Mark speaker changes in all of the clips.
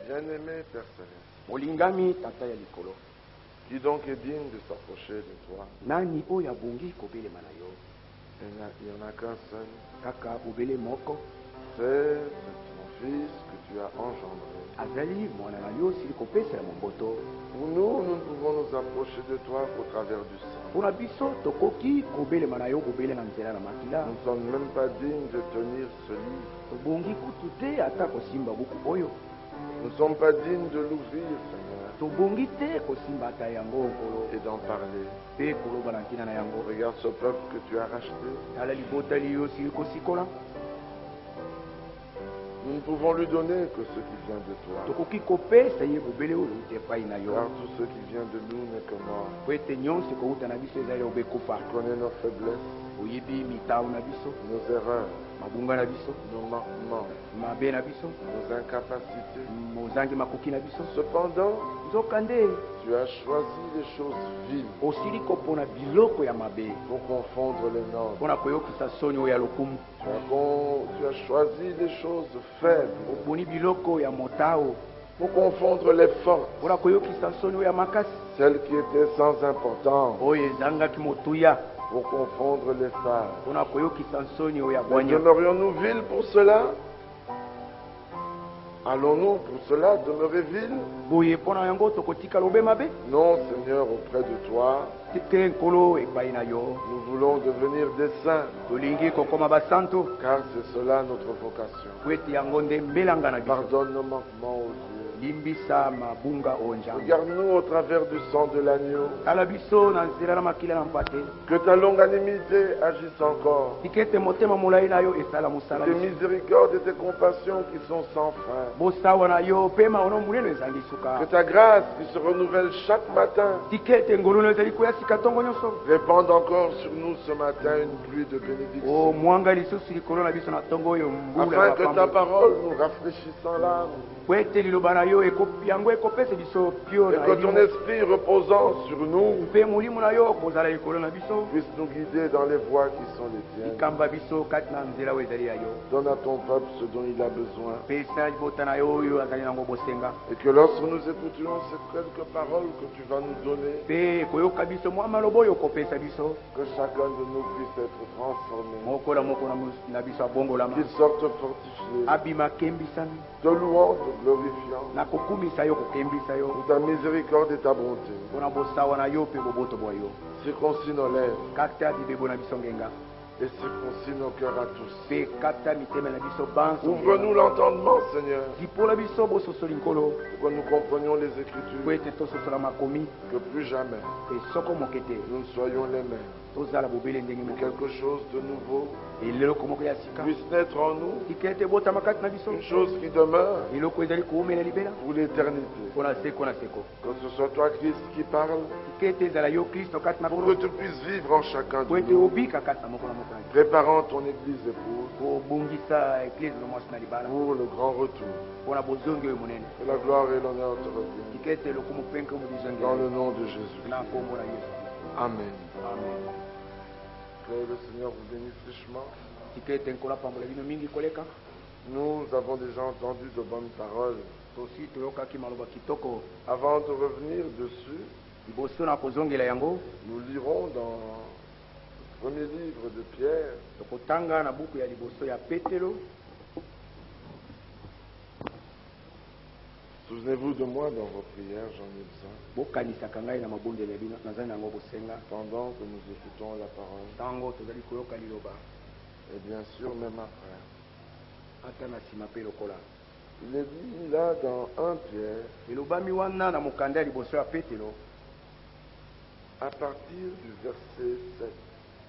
Speaker 1: Bien-aimé Père Céleste,
Speaker 2: molingami tata ya likolo,
Speaker 1: qui donc est digne de s'approcher de toi?
Speaker 2: nani oyo abongi kobelema na yo?
Speaker 1: Il n'y en a qu'un seul.
Speaker 2: Kaka obele moko,
Speaker 1: C'est ton Fils que tu as engendré.
Speaker 2: azali mwana na yo sili kopesela moboto.
Speaker 1: Pour nous, nous pouvons nous approcher de toi au travers du sang.
Speaker 2: Mpona biso tokoki kobelema na yo kobele na nzela na makila.
Speaker 1: Nous ne sommes même pas dignes de tenir ce livre.
Speaker 2: Tobongi kutu te ata kosimba buku oyo.
Speaker 1: Nous ne sommes pas dignes de l'ouvrir, Seigneur,
Speaker 2: Tobongi te kosimba ata yango nkolo
Speaker 1: et d'en parler.
Speaker 2: mpe koloba na ntina na yango.
Speaker 1: Regarde ce peuple que tu as racheté.
Speaker 2: Tala libotali yo sili kosikola.
Speaker 1: Nous ne pouvons lui donner que ce qui vient de toi.
Speaker 2: Tokoki kopesa ye bobele oyo euta epai na yo.
Speaker 1: Car tout ce qui vient de nous n'est que mort.
Speaker 2: Po ete nyonso ekouta na biso ezali obekufa.
Speaker 1: Tu connais nos faiblesses,
Speaker 2: Oyebi mitau na biso,
Speaker 1: nos erreurs,
Speaker 2: mabunga na biso,
Speaker 1: nos manquements,
Speaker 2: mabe na biso,
Speaker 1: nos incapacités.
Speaker 2: mozangi makoki na biso.
Speaker 1: Cependant,
Speaker 2: Nzokande
Speaker 1: tu as choisi les choses viles
Speaker 2: osili kopona biloko ya mabe
Speaker 1: pour confondre les nobles.
Speaker 2: mpona koyokisa soni oyo ya lokumu.
Speaker 1: Tu as choisi les choses faibles
Speaker 2: Oponi biloko ya motao
Speaker 1: pour confondre les fortes,
Speaker 2: mpona koyokisa soni oyo ya makasi
Speaker 1: celles qui étaient sans importance,
Speaker 2: oyo ezangaki motuya
Speaker 1: pour confondre les sages.
Speaker 2: mpona koyokisa soni oyo ya
Speaker 1: Mais
Speaker 2: bwanya.
Speaker 1: demeurions-nous viles pour cela? Allons-nous pour cela demeurer viles?
Speaker 2: boye mpona yango tokotika lobe mabe
Speaker 1: Non, Seigneur, auprès de toi,
Speaker 2: te nkolo epai na yo.
Speaker 1: nous voulons devenir des saints,
Speaker 2: Tolingi kokoma basanto
Speaker 1: car c'est cela notre vocation.
Speaker 2: po ete yango nde mbelanga na biso.
Speaker 1: Pardonne nos manquements, ô Dieu.
Speaker 2: Limbisa mabunga oyo nzambe.
Speaker 1: Regarde-nous au travers du sang de l'agneau.
Speaker 2: Tala biso na nzela na makila na mpate.
Speaker 1: Que ta longanimité agisse encore.
Speaker 2: Tika ete motema molai na yo esala mosala.
Speaker 1: Tes miséricordes et tes compassions qui sont sans fin.
Speaker 2: Bosawa na yo mpe maono monene ezangi suka.
Speaker 1: Que ta grâce qui se renouvelle chaque matin
Speaker 2: Tika ete ngolu ezali koya sika ntongo nyonso.
Speaker 1: répande encore sur nous ce matin une pluie de
Speaker 2: O
Speaker 1: bénédiction.
Speaker 2: mwanga lisusu likolo na biso na ntongo oyo mbula
Speaker 1: Afin
Speaker 2: ya
Speaker 1: que ta
Speaker 2: pamba.
Speaker 1: parole nous rafraîchissant l'âme
Speaker 2: Po ete liloba na yo yango ekopesa biso pio
Speaker 1: et
Speaker 2: na
Speaker 1: que ton
Speaker 2: elimo.
Speaker 1: esprit reposant sur nous
Speaker 2: Mpe molimo na yo kozala likolo na biso.
Speaker 1: puisse nous guider dans les voies qui sont les tiennes.
Speaker 2: Ikamba biso kati na nzela oyo ezali ya yo.
Speaker 1: Donne à ton peuple ce dont il a besoin.
Speaker 2: Pesa libota na yo oyo azali nango bosenga.
Speaker 1: Et que lorsque nous écoutions ces quelques paroles que tu vas nous donner,
Speaker 2: Mpe koyoka biso mwa maloba oyo okopesa biso.
Speaker 1: que chacun de nous puisse être transformé,
Speaker 2: Mokola moko na biso abongolama.
Speaker 1: qu'il sorte fortifié,
Speaker 2: Abima kembisami.
Speaker 1: te louant, te glorifiant,
Speaker 2: Na kokumisa yo kokembisa yo.
Speaker 1: pour ta miséricorde et ta bonté.
Speaker 2: Mpona bosawa na yo mpe boboto bwa yo.
Speaker 1: Circoncis nos lèvres
Speaker 2: Kata bibebo na biso ngenga.
Speaker 1: et circoncis nos cœurs à tous.
Speaker 2: Mpe kata mitema na biso banso.
Speaker 1: Ouvre-nous l'entendement, Seigneur,
Speaker 2: Lipola biso bososoli nkolo.
Speaker 1: pour que nous comprenions les
Speaker 2: Po
Speaker 1: Écritures,
Speaker 2: ete tososola makomi.
Speaker 1: que plus jamais
Speaker 2: Mpe soko moke te
Speaker 1: nous ne soyons les mêmes.
Speaker 2: tozala bobele ndenge
Speaker 1: Que
Speaker 2: moko.
Speaker 1: quelque chose de nouveau
Speaker 2: Eloko moko ya sika.
Speaker 1: puisse naître en nous,
Speaker 2: Tika ete botama kati na biso.
Speaker 1: une chose qui demeure
Speaker 2: Eloko ezali koumela libela.
Speaker 1: pour l'éternité.
Speaker 2: Mpona seko na seko.
Speaker 1: Que ce soit toi, Christ, qui parle,
Speaker 2: Tika ete ezala yo kristo kati na
Speaker 1: pour
Speaker 2: kolo.
Speaker 1: que tu puisses vivre en chacun
Speaker 2: Po
Speaker 1: de
Speaker 2: ete
Speaker 1: nous,
Speaker 2: obika kati na moko na moko na yo.
Speaker 1: préparant ton Église épouse
Speaker 2: kobongisa eklise no mwasi na libala.
Speaker 1: pour le grand retour.
Speaker 2: Mpona bozongi oyo monene.
Speaker 1: Que la gloire et l'honneur te reviennent.
Speaker 2: Tika ete lokumu mpenke
Speaker 1: Dans
Speaker 2: mobizongeli.
Speaker 1: le nom de Jésus.
Speaker 2: Na nkombo na yesu.
Speaker 1: Amen.
Speaker 2: Amen.
Speaker 1: Que le Seigneur vous bénisse richement.
Speaker 2: Tika ete nkolo apambola bino mingi koleka.
Speaker 1: Nous avons déjà entendu de bonnes paroles.
Speaker 2: Tosi toyokaki maloba kitoko.
Speaker 1: Avant de revenir dessus,
Speaker 2: Liboso na kozongela yango
Speaker 1: nous lirons dans le premier livre de Pierre,
Speaker 2: tokotanga na buku ya liboso ya Petelo.
Speaker 1: souvenez-vous de moi dans vos prières, j'en ai besoin,
Speaker 2: Bokanisaka ngai na mabondeli ya bino nazali nango bosenga.
Speaker 1: pendant que nous écoutons la parole,
Speaker 2: Ntango tozali koyoka liloba
Speaker 1: et bien sûr même après.
Speaker 2: ata na nsima mpe lokola.
Speaker 1: Il est dit là dans 1 Pierre,
Speaker 2: elobami wana na mokanda ya liboso ya Petelo
Speaker 1: à partir du verset 7,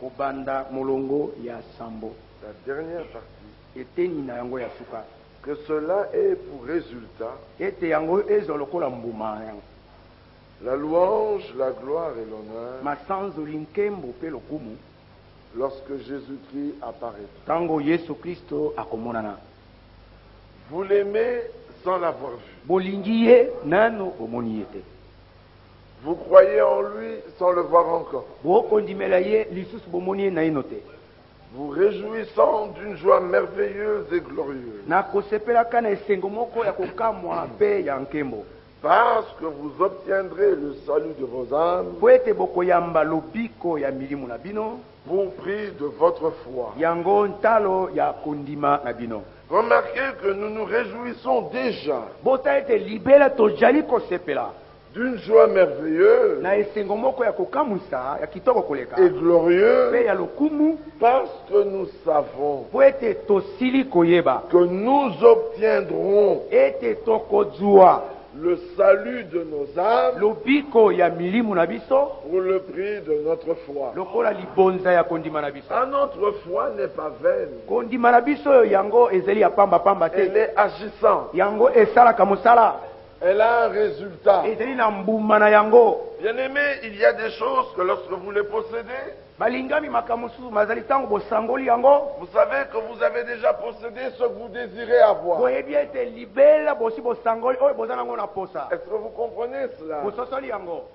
Speaker 2: kobanda molongo ya sambo
Speaker 1: la dernière partie,
Speaker 2: eteni na yango ya suka
Speaker 1: que cela ait pour résultat
Speaker 2: ete yango ezwa lokola mbuma yango
Speaker 1: la louange, la gloire et l'honneur
Speaker 2: masanzoli nkembo mpe lokumu
Speaker 1: lorsque Jésus-Christ apparaîtra.
Speaker 2: ntango yesu kristo akomonana.
Speaker 1: Vous l'aimez sans l'avoir vu.
Speaker 2: bolingi ye nano bomoni ye te.
Speaker 1: Vous croyez en lui sans le voir encore.
Speaker 2: bokondimela ye lisusu bomoni ye naino te.
Speaker 1: vous réjouissant d'une joie merveilleuse et glorieuse,
Speaker 2: nakosepelaka na esengo moko ya kokamwa mpe ya nkembo
Speaker 1: parce que vous obtiendrez le salut de vos âmes
Speaker 2: po ete bokoyamba lobiko ya milimu na bino
Speaker 1: pour prix de votre foi.
Speaker 2: yango ntalo ya kondima na bino.
Speaker 1: Remarquez que nous nous réjouissons déjà
Speaker 2: bota ete libela tojali kosepela
Speaker 1: d'une joie merveilleuse
Speaker 2: na esengo moko ya kokamwisa ya kitoko koleka
Speaker 1: et
Speaker 2: mpe
Speaker 1: glorieuse
Speaker 2: ya lokumu
Speaker 1: parce que nous savons
Speaker 2: po ete tosili koyeba
Speaker 1: que nous obtiendrons
Speaker 2: ete tokozwa
Speaker 1: le salut de nos âmes
Speaker 2: lobiko ya milimu na biso
Speaker 1: pour le prix de notre foi.
Speaker 2: lokola libonza ya kondima na biso.
Speaker 1: Ah, notre foi n'est pas vaine,
Speaker 2: kondima na biso oyo yango ezali ya pambapamba
Speaker 1: elle
Speaker 2: te
Speaker 1: est agissante,
Speaker 2: yango esalaka mosala
Speaker 1: elle a un résultat.
Speaker 2: ezali na mbuma na yango.
Speaker 1: Bien-aimés, il y a des choses que lorsque vous les possédez,
Speaker 2: balingami makambo mosusu mazali ntango bosangoli yango
Speaker 1: vous savez que vous avez déjà possédé ce que vous désirez avoir.
Speaker 2: boyebi ete libela bosi bosangoli oyo boza nango na posa
Speaker 1: Est-ce que vous comprenez cela?
Speaker 2: bososoli yango.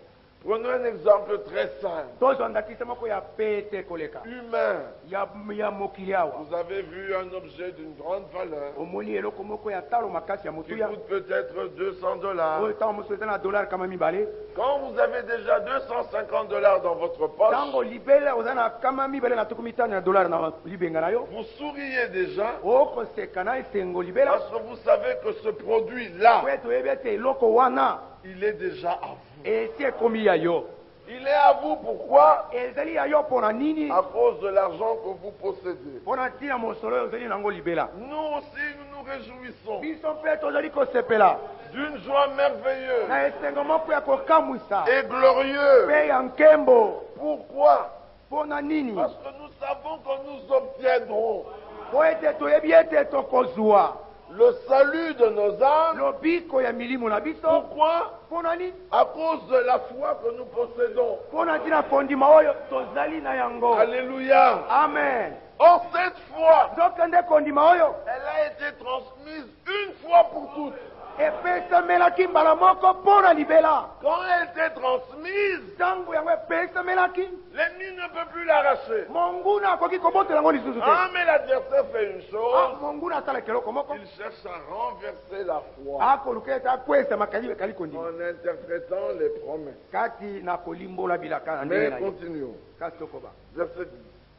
Speaker 1: Prenons un exemple très simple,
Speaker 2: tozwa ndakisa moko ya pete koleka
Speaker 1: humain.
Speaker 2: ya mokili awa
Speaker 1: Vous avez vu un objet d'une grande valeur
Speaker 2: omoni eloko moko ya talo makasi ya
Speaker 1: qui
Speaker 2: motuya
Speaker 1: coûte peut-être 200 dollars.
Speaker 2: oyo ntango mosusu eza na dollar kama mibale.
Speaker 1: Quand vous avez déjà 250 dollars dans votre poche,
Speaker 2: ntango libela oza na kama mibale na tuku mitano ya dollar na libenga na yo
Speaker 1: vous souriez déjà
Speaker 2: okoseka na esengo libela
Speaker 1: parce que vous savez que ce produit-là,
Speaker 2: po ete oyebi ete eloko wana
Speaker 1: il est déjà à vous.
Speaker 2: esi ekomi ya yo.
Speaker 1: Il est à vous, pourquoi?
Speaker 2: ezali ya yo mpona nini?
Speaker 1: À cause de l'argent que vous possédez.
Speaker 2: mpona ntina mosolo oyo ozali nango libela.
Speaker 1: Nous aussi, nous nous réjouissons
Speaker 2: biso mpe tozali kosepela
Speaker 1: d'une joie merveilleuse
Speaker 2: na esengo moko ya kokamwisa
Speaker 1: et glorieuse.
Speaker 2: mpe ya nkembo.
Speaker 1: Pourquoi?
Speaker 2: mpona nini?
Speaker 1: Parce que nous savons que nous obtiendrons
Speaker 2: po ete toyebi ete tokozwa
Speaker 1: le salut de nos âmes.
Speaker 2: lobiko ya milimu na biso.
Speaker 1: Pourquoi?
Speaker 2: mpona nini?
Speaker 1: À cause de la foi que nous possédons.
Speaker 2: mpona ntina kondima oyo tozali na yango.
Speaker 1: Alléluia.
Speaker 2: amen.
Speaker 1: Or, cette foi,
Speaker 2: nzokende kondima oyo
Speaker 1: elle a été transmise une fois pour toutes.
Speaker 2: epesamelaki mbala moko mpona libela.
Speaker 1: Quand elle était transmise,
Speaker 2: ntango yango epesamelaki
Speaker 1: l'ennemi ne peut plus l'arracher.
Speaker 2: monguna akoki kobotela yango lisusu te.
Speaker 1: Ah, mais l'adversaire fait une chose,
Speaker 2: monguna asala keloko moko
Speaker 1: il cherche à renverser la foi
Speaker 2: akoluka ete akwesa makali ekali kondima
Speaker 1: en interprétant les promesses.
Speaker 2: kati na kolimbola bilaka na ndenge
Speaker 1: Mais
Speaker 2: na ye.
Speaker 1: continuons.
Speaker 2: kasi tokoba
Speaker 1: Verset 10.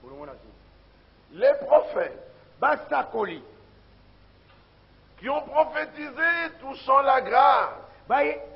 Speaker 2: kolongo na ti
Speaker 1: Les prophètes
Speaker 2: basakoli
Speaker 1: qui ont prophétisé touchant la grâce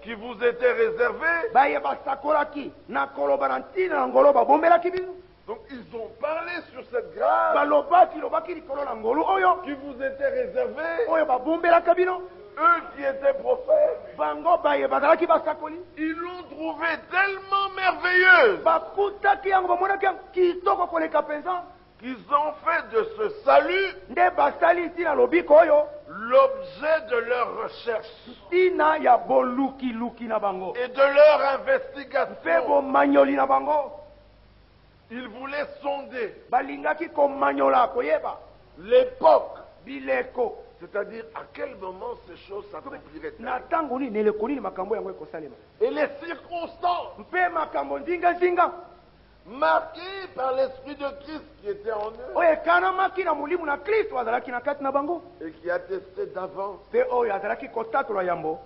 Speaker 1: qui vous était réservée,
Speaker 2: baye basakolaki na koloba na ntina na ngolo babombelaki bino.
Speaker 1: donc ils ont parlé sur cette grâce
Speaker 2: balobaki lobaki likolo na ngolu oyo
Speaker 1: qui vous était réservée.
Speaker 2: oyo babombelaka bino.
Speaker 1: Eux qui étaient prophètes,
Speaker 2: bango baye bazalaki basakoli
Speaker 1: ils l'ont trouvée tellement merveilleuse
Speaker 2: bakutaki yango bamonaki yango kitoko koleka mpenza
Speaker 1: qu'ils ont fait de ce salut
Speaker 2: nde basali ntina lobiko oyo
Speaker 1: l'objet de leur recherche
Speaker 2: ntina ya bolukiluki na bango
Speaker 1: et de leur
Speaker 2: mpe
Speaker 1: investigation.
Speaker 2: bomanyoli na bango.
Speaker 1: Ils voulaient sonder
Speaker 2: balingaki komanyola koyeba
Speaker 1: l'époque,
Speaker 2: bileko
Speaker 1: c'est-à-dire à quel moment ces choses s'accompliraient-elles
Speaker 2: na ntango nini na eleko nini makambo yango ekosalema
Speaker 1: et les circonstances
Speaker 2: mpe makambo nzingazinga
Speaker 1: marquées par l'esprit de Christ qui était en eux
Speaker 2: oyo ekanamaki na molimo na kristo azalaki na kati na bango
Speaker 1: et qui attestait d'avance
Speaker 2: mpe oyo azalaki kotatola yambo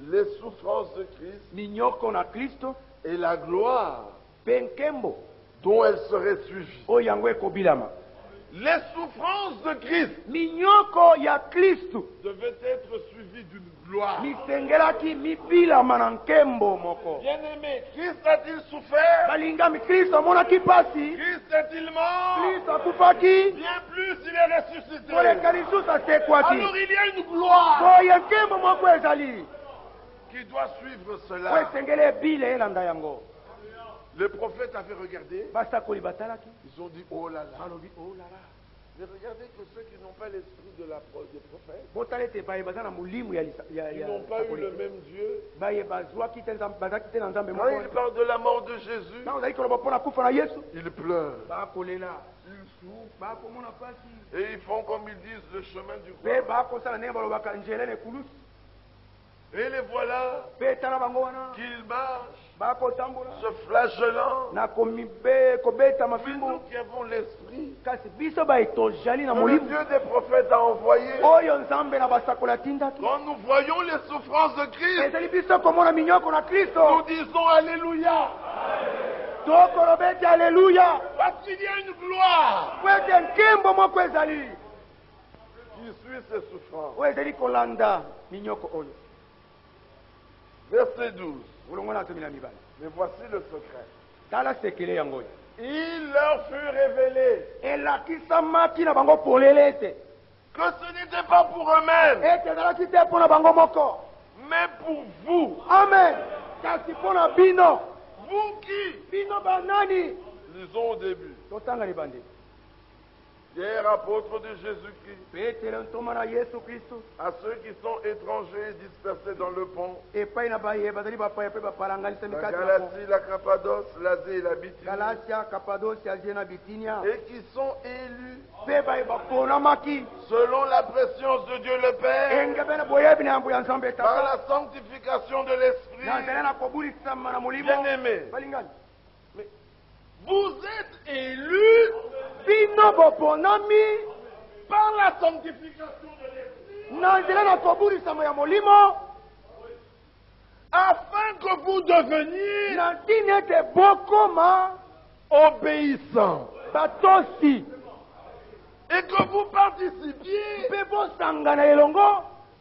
Speaker 1: les souffrances de Christ
Speaker 2: minyoko na kristo
Speaker 1: et la gloire
Speaker 2: mpe nkembo
Speaker 1: dont elles seraient suivies.
Speaker 2: oyo yango ekobilama.
Speaker 1: Les souffrances de Christ
Speaker 2: minyoko ya kristu
Speaker 1: devaient être suivies d'une gloire.
Speaker 2: misengelaki mibilama na nkembo moko.
Speaker 1: Bien-aimé, Christ a-t-il souffert?
Speaker 2: balingami kristo amonaki pasi.
Speaker 1: Christ est-il mort?
Speaker 2: kristo akufaki.
Speaker 1: Bien plus, il est ressuscité.
Speaker 2: koleka lisusu asekwaki.
Speaker 1: Alors il y a une gloire
Speaker 2: boye nkembo moko ezali
Speaker 1: qui doit suivre
Speaker 2: oyo
Speaker 1: cela.
Speaker 2: esengeli ebile elanda yango.
Speaker 1: Les prophètes avaient regardé,
Speaker 2: basakoli batalaki
Speaker 1: ils ont dit oh là là.
Speaker 2: balobi olala
Speaker 1: Mais regardez que ceux qui n'ont pas l'esprit des prophètes,
Speaker 2: botala ete baye baza na molimo ya
Speaker 1: ils n'ont pas eu le même Dieu.
Speaker 2: baye bazwaki te bazalaki te na nzambe
Speaker 1: Quand
Speaker 2: moko.
Speaker 1: ils parlent de la mort de Jésus,
Speaker 2: ntango ozali koloba mpona kufa na yesu
Speaker 1: ils pleurent.
Speaker 2: bakolela bakomona pasi
Speaker 1: Et ils font comme ils disent le chemin du
Speaker 2: mpe
Speaker 1: croix.
Speaker 2: bakosala ndenge balobaka nzela na ekulusu.
Speaker 1: Et les voilà qu'ils marchent, se flagellant. C'est nous qui avons l'esprit que le Dieu des prophètes a envoyé.
Speaker 3: Quand
Speaker 1: nous voyons les souffrances de Christ, nous disons Alléluia. Parce qu'il y a une gloire qui suit ces souffrances. Verset 12. Mais voici le secret. Il leur fut révélé que ce n'était pas pour eux-mêmes, mais pour vous.
Speaker 3: Amen.
Speaker 1: Vous qui, lisons au début, Pierre, apôtre de Jésus-Christ, à ceux qui sont étrangers et dispersés dans le pont, la Galatie, la Cappadoce, l'Asie et la Bithynie, et qui sont élus selon la préscience de Dieu le Père, par la sanctification de l'Esprit. Bien-aimés, mais vous êtes élus par la sanctification de l'Esprit, afin que vous deveniez obéissants et que vous participiez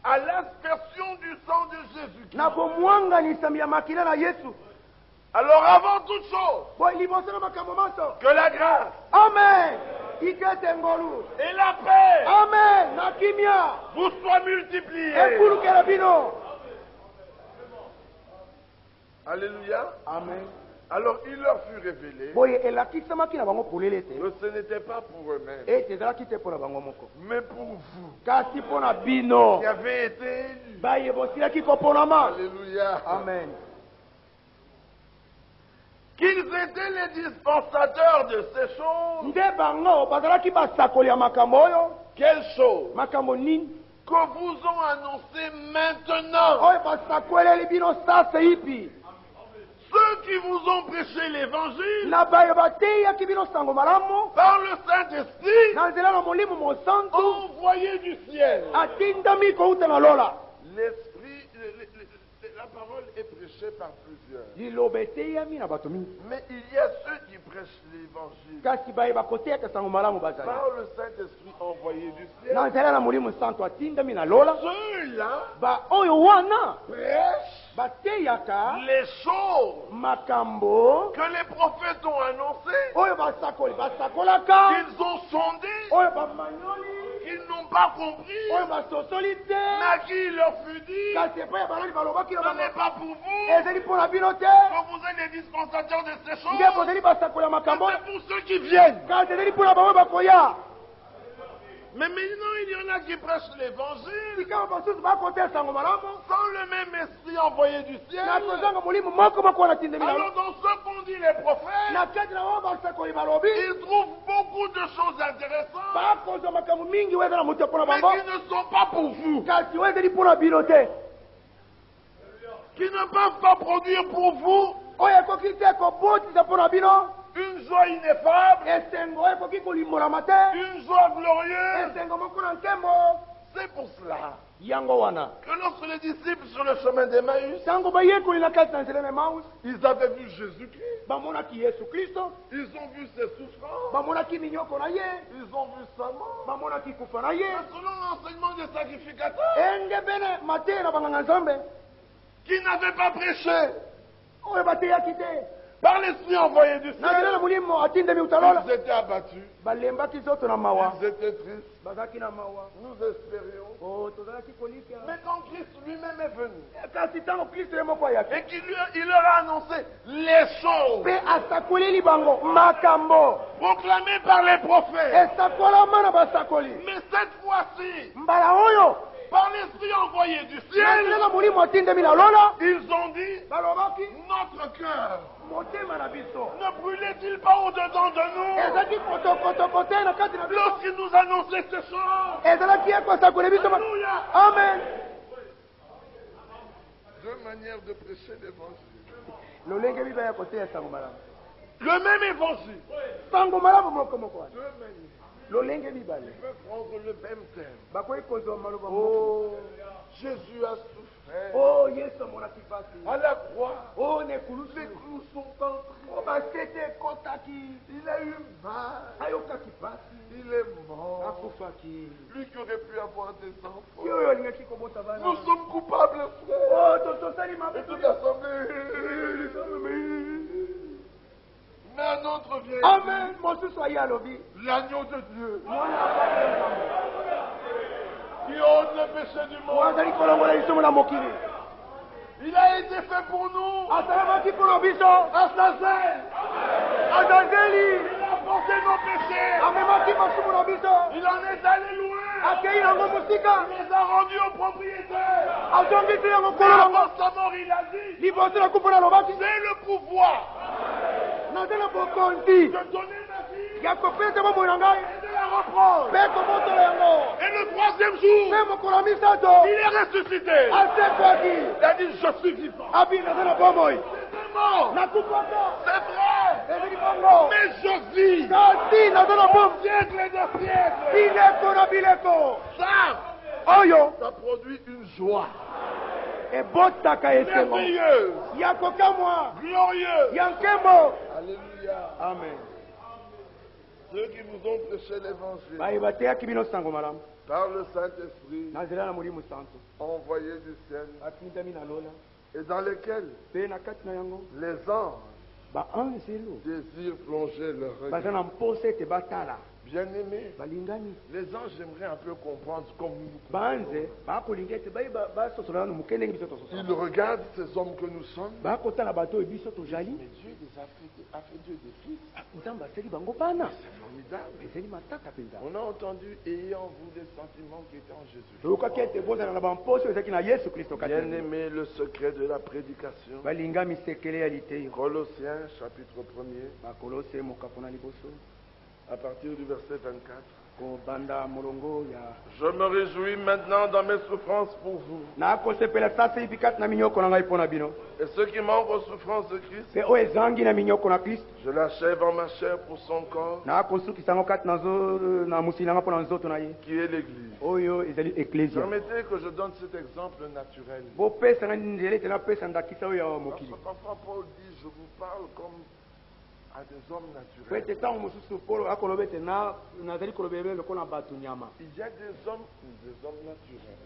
Speaker 1: à l'aspersion du sang de Jésus-Christ. Alors avant toute chose, que la grâce,
Speaker 3: Amen,
Speaker 1: et la paix,
Speaker 3: Amen,
Speaker 1: vous soient multipliées. Alléluia.
Speaker 3: Amen.
Speaker 1: Alors il leur fut révélé que ce n'était pas pour eux-mêmes, mais pour vous qui avez été élus. Alléluia.
Speaker 3: Amen.
Speaker 1: Qu'ils étaient les dispensateurs de ces choses. Quelles choses que vous ont annoncé maintenant ceux qui vous ont prêché l'évangile par le Saint-Esprit envoyé du ciel. L'Esprit, la parole est prêchée par plusieurs. Mais il y a ceux qui prêchent l'évangile par le Saint-Esprit envoyé du ciel. Ceux-là prêchent les choses que les prophètes ont annoncées, qu'ils ont sondées, qu'ils n'ont pas compris, mais à qui il leur fut dit, ce n'est pas pour vous que vous êtes les dispensateurs de ces choses, c'est pour ceux qui viennent. Mais maintenant, il y en a qui prêchent l'évangile sans le même esprit envoyé du ciel. Alors, dans ce qu'ont dit les prophètes, ils trouvent beaucoup de choses intéressantes, mais qui ne sont pas pour vous, qui ne peuvent pas produire pour vous une joie ineffable, une joie glorieuse. C'est pour cela que lorsque les disciples sur le chemin d'Emmaüs, ils avaient vu Jésus-Christ, ils ont vu ses souffrances, ils ont vu sa mort, selon l'enseignement des sacrificateurs, qui n'avaient pas prêché par l'esprit envoyé du ciel, ils étaient abattus, ils étaient tristes, nous espérions. Mais quand Christ lui-même est venu et qu'il leur a annoncé les choses proclamées par les prophètes, mais cette fois-ci, par l'esprit envoyé du ciel, ils ont dit, notre cœur ne brûlait-il pas au-dedans de nous lorsqu'il nous annonçait ces choses?
Speaker 3: Alléluia. Amen.
Speaker 1: Deux manières de prêcher l'évangile.
Speaker 3: Le
Speaker 1: même évangile.
Speaker 3: Deux
Speaker 1: manières.
Speaker 3: Ils
Speaker 1: peuvent prendre le même thème. Oh, Jésus a souffert.
Speaker 3: Oh,
Speaker 1: À la croix.
Speaker 3: Oh,
Speaker 1: les clous sont entrés. Il a eu mal. Il est mort. Lui qui aurait pu avoir des enfants. Nous sommes coupables, frère. Et toute l'assemblée. Mais un autre vient.
Speaker 3: Amen.
Speaker 1: L'agneau de Dieu. Qui ôte le péché du monde. Il a été fait pour nous.
Speaker 3: Assassin.
Speaker 1: Il a porté nos péchés. Il en est allé loin. Il les a rendus aux propriétaires. Avant sa mort, il a dit, c'est le pouvoir de donner ma vie et de la reprendre. Et le troisième jour, il est ressuscité. Il a dit, je suis vivant. C'est mort. C'est vrai. Mais je vis. Siècle de siècle. Ça produit une joie merveilleuse, glorieuse. Alléluia.
Speaker 3: Amen.
Speaker 1: Ceux qui vous ont prêché l'évangile par le Saint-Esprit envoyé du ciel et dans lesquels les anges désirent plonger leur regard. Bien-aimés, les anges aimeraient un peu comprendre comme nous. Ils regardent ces hommes que nous sommes. Mais Dieu les a fait Dieu des fils. C'est formidable. On a entendu ayant vous des sentiments qui étaient en Jésus. Bien-aimé, le secret de la prédication. Colossiens chapitre 1er. À partir du verset 24. Je me réjouis maintenant dans mes souffrances pour vous. Et ceux qui manquent aux souffrances de Christ, je l'achève en ma chair pour son corps, qui est l'Église. Permettez que je donne cet exemple naturel. Parfois Paul dit, je vous parle comme à des hommes naturels. Il y a des hommes naturels.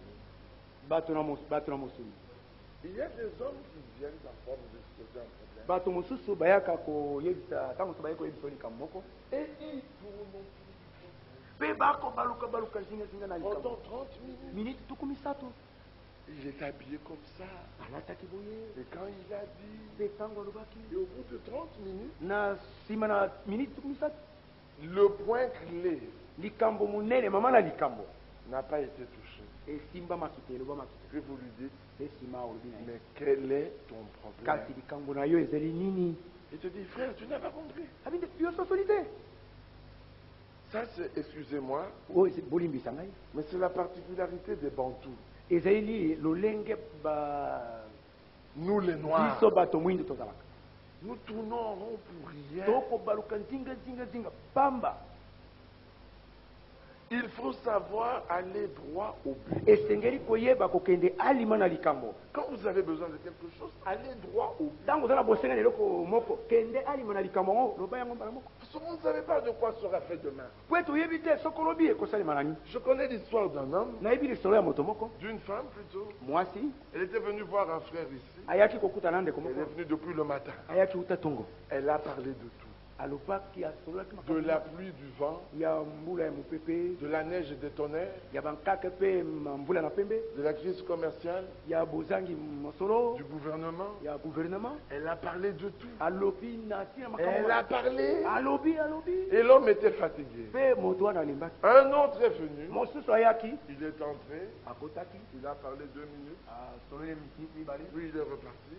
Speaker 1: Il y a des hommes qui viennent en forme de poser un problème. Et ils tournent pendant 30 minutes. Il est habillé comme ça. Et quand il a dit, et au bout de 30 minutes, le point clé n'a pas été touché. Puis vous lui dites, mais quel est ton problème? Il te dit, frère, tu n'as pas compris. Ça, c'est, excusez-moi, mais c'est la particularité des Bantous. Nous les Noirs, nous tournons en rond pour rien. Il faut savoir aller droit au but. Quand vous avez besoin de quelque chose, allez droit au but. Parce que vous ne savez pas de quoi sera fait demain. Je connais l'histoire d'un homme, d'une femme plutôt. Elle était venue voir un frère ici. Elle est venue depuis le matin. Elle a parlé de tout. De la pluie, du vent, de la neige et des tonnerres, de la crise commerciale, du gouvernement. Elle a parlé de tout. Elle a parlé. Et l'homme était fatigué. Un autre est venu. Il est entré. Il a parlé 2 minutes. Puis il est reparti.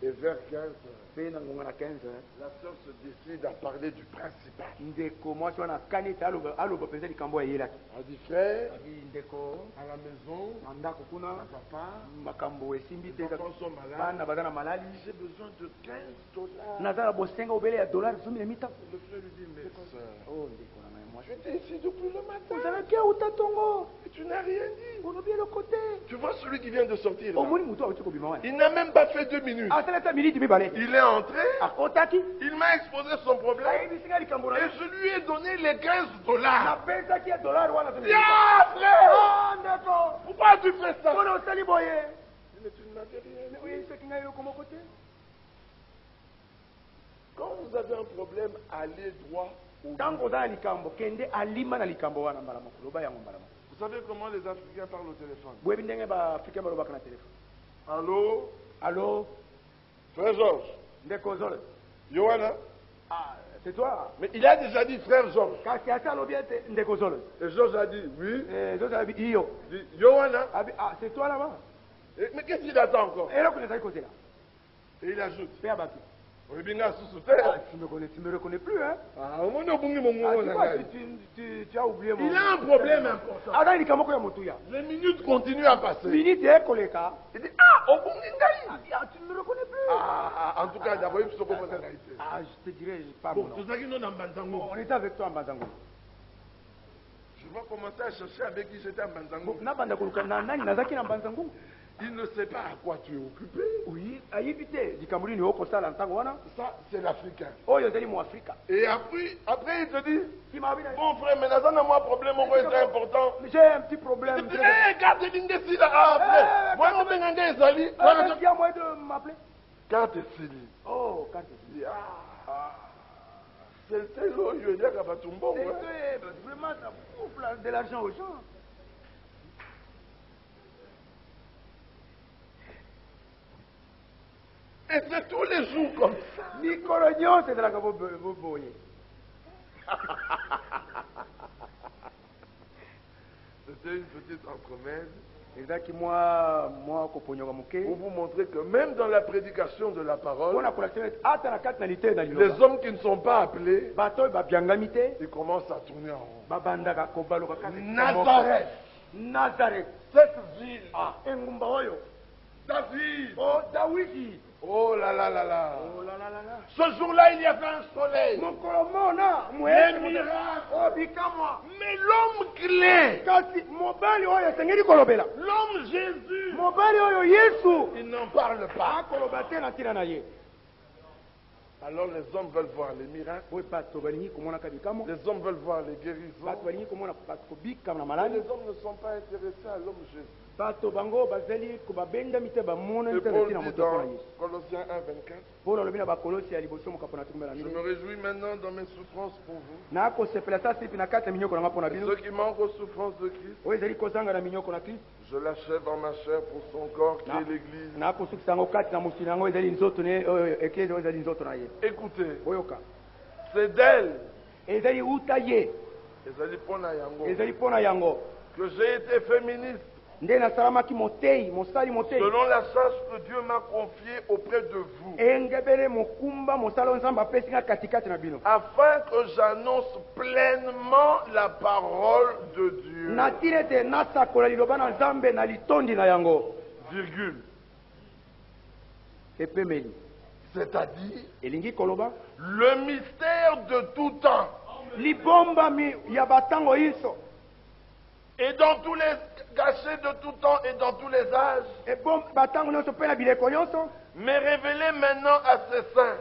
Speaker 1: Et vers 15 heures, la sœur se décide à parler du principal.
Speaker 3: A dit frère,
Speaker 1: À la maison, papa,
Speaker 3: Les
Speaker 1: enfants sont malades. J'ai besoin de $15. Le frère lui dit, mais soeur, tu étais ici depuis le matin. Et tu n'as rien dit. Tu vois celui qui vient de sortir là, il n'a même pas fait 2 minutes. Il est entré, il m'a exposé son problème et je lui ai donné les $15. Tiens, frère, pourquoi tu fais ça? Mais tu ne m'avais rien dit. Quand vous avez un problème, allez droit au but. Vous savez comment les Africains parlent au téléphone? Allô?
Speaker 3: Allô?
Speaker 1: Frère Georges. Johanna?
Speaker 3: C'est toi?
Speaker 1: Mais il a déjà dit frère Georges.
Speaker 3: Et
Speaker 1: Et Georges a dit oui.
Speaker 3: dit
Speaker 1: Dit, Johanna?
Speaker 3: c'est toi là-bas?
Speaker 1: Mais qu'est-ce qu'il attend encore?
Speaker 3: Et là, qu'on est à côté là.
Speaker 1: Et il ajoute.
Speaker 3: Tu me reconnais plus, hein? Tu as oublié mon...
Speaker 1: Il a un problème important. Les minutes continuent à passer. Il dit
Speaker 3: tu ne me reconnais plus.
Speaker 1: en tout cas, d'abord, il faut se comprendre.
Speaker 3: Je te dirais, je parle.
Speaker 1: Bon, tout ça qui nous dans
Speaker 3: On était avec toi en Banzango.
Speaker 1: Je vais commencer à chercher avec qui j'étais en Banzango. Il ne sait pas à quoi tu es occupé.
Speaker 3: Oui,
Speaker 1: Ça, c'est l'Africain.
Speaker 3: Et
Speaker 1: après, il te dit, bon frère, mais dans un problème, c'est important.
Speaker 3: J'ai un petit problème.
Speaker 1: Il te dit, hé, garde l'ingénie là, frère. Moi, je vais aller Zali.
Speaker 3: Il y a moyen de m'appeler.
Speaker 1: Carte Sili.
Speaker 3: Oh, carte Sili.
Speaker 1: C'était l'eau, je veux dire, qu'à Batumbo.
Speaker 3: Vraiment, ça fout de l'argent aux gens.
Speaker 1: Et c'est tous les jours comme ça.
Speaker 3: Nicolognon, c'est de la boye.
Speaker 1: C'était une petite entremède.
Speaker 3: Pour
Speaker 1: vous montrer que même dans la prédication de la parole, les hommes qui ne sont pas appelés, ils commencent à tourner en rond.
Speaker 3: Nazareth.
Speaker 1: Cette ville.
Speaker 3: David.
Speaker 1: David. Oh là là là là. Ce jour-là, il y avait un soleil. Les miracles. Mais l'homme clé, l'homme Jésus, il n'en parle pas. Alors les hommes veulent voir les miracles. Les hommes veulent voir les guérisons. Mais les hommes ne sont pas intéressés à l'homme Jésus. Et Paul dit dans Colossiens 1:24, je me réjouis maintenant dans mes souffrances pour vous. Ceux qui manquent aux souffrances de Christ, je l'achève en ma chair pour son corps qui est l'Église. Écoutez, c'est d'elle que j'ai été féministe. Selon la charge que Dieu m'a confiée auprès de vous, afin que j'annonce pleinement la parole de Dieu. Virgule. C'est-à-dire le mystère de tout temps. Et dans tous les cachés de tout temps et dans tous les âges, mais révélé maintenant à ses saints.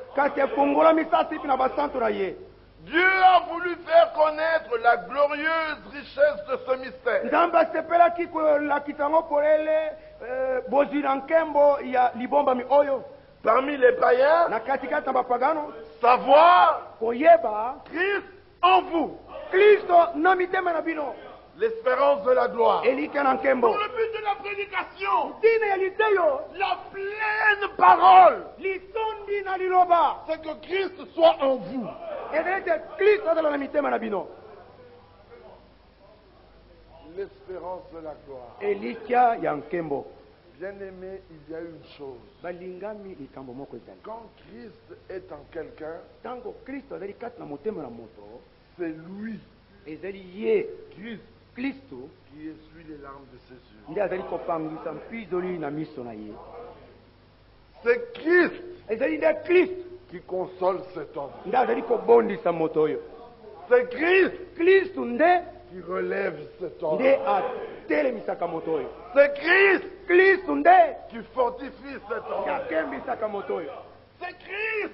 Speaker 1: Dieu a voulu faire connaître la glorieuse richesse de ce mystère. Parmi les païens, savoir Christ en vous. L'espérance de la gloire. Pour le but de la prédication, la pleine parole, c'est que Christ soit en vous. L'espérance de la gloire. Bien-aimé, il y a une chose. Quand Christ est en quelqu'un, c'est lui, Christ, qui essuie les larmes de ses yeux. C'est Christ qui console cet homme. C'est Christ qui relève cet homme. C'est Christ qui fortifie cet homme. C'est Christ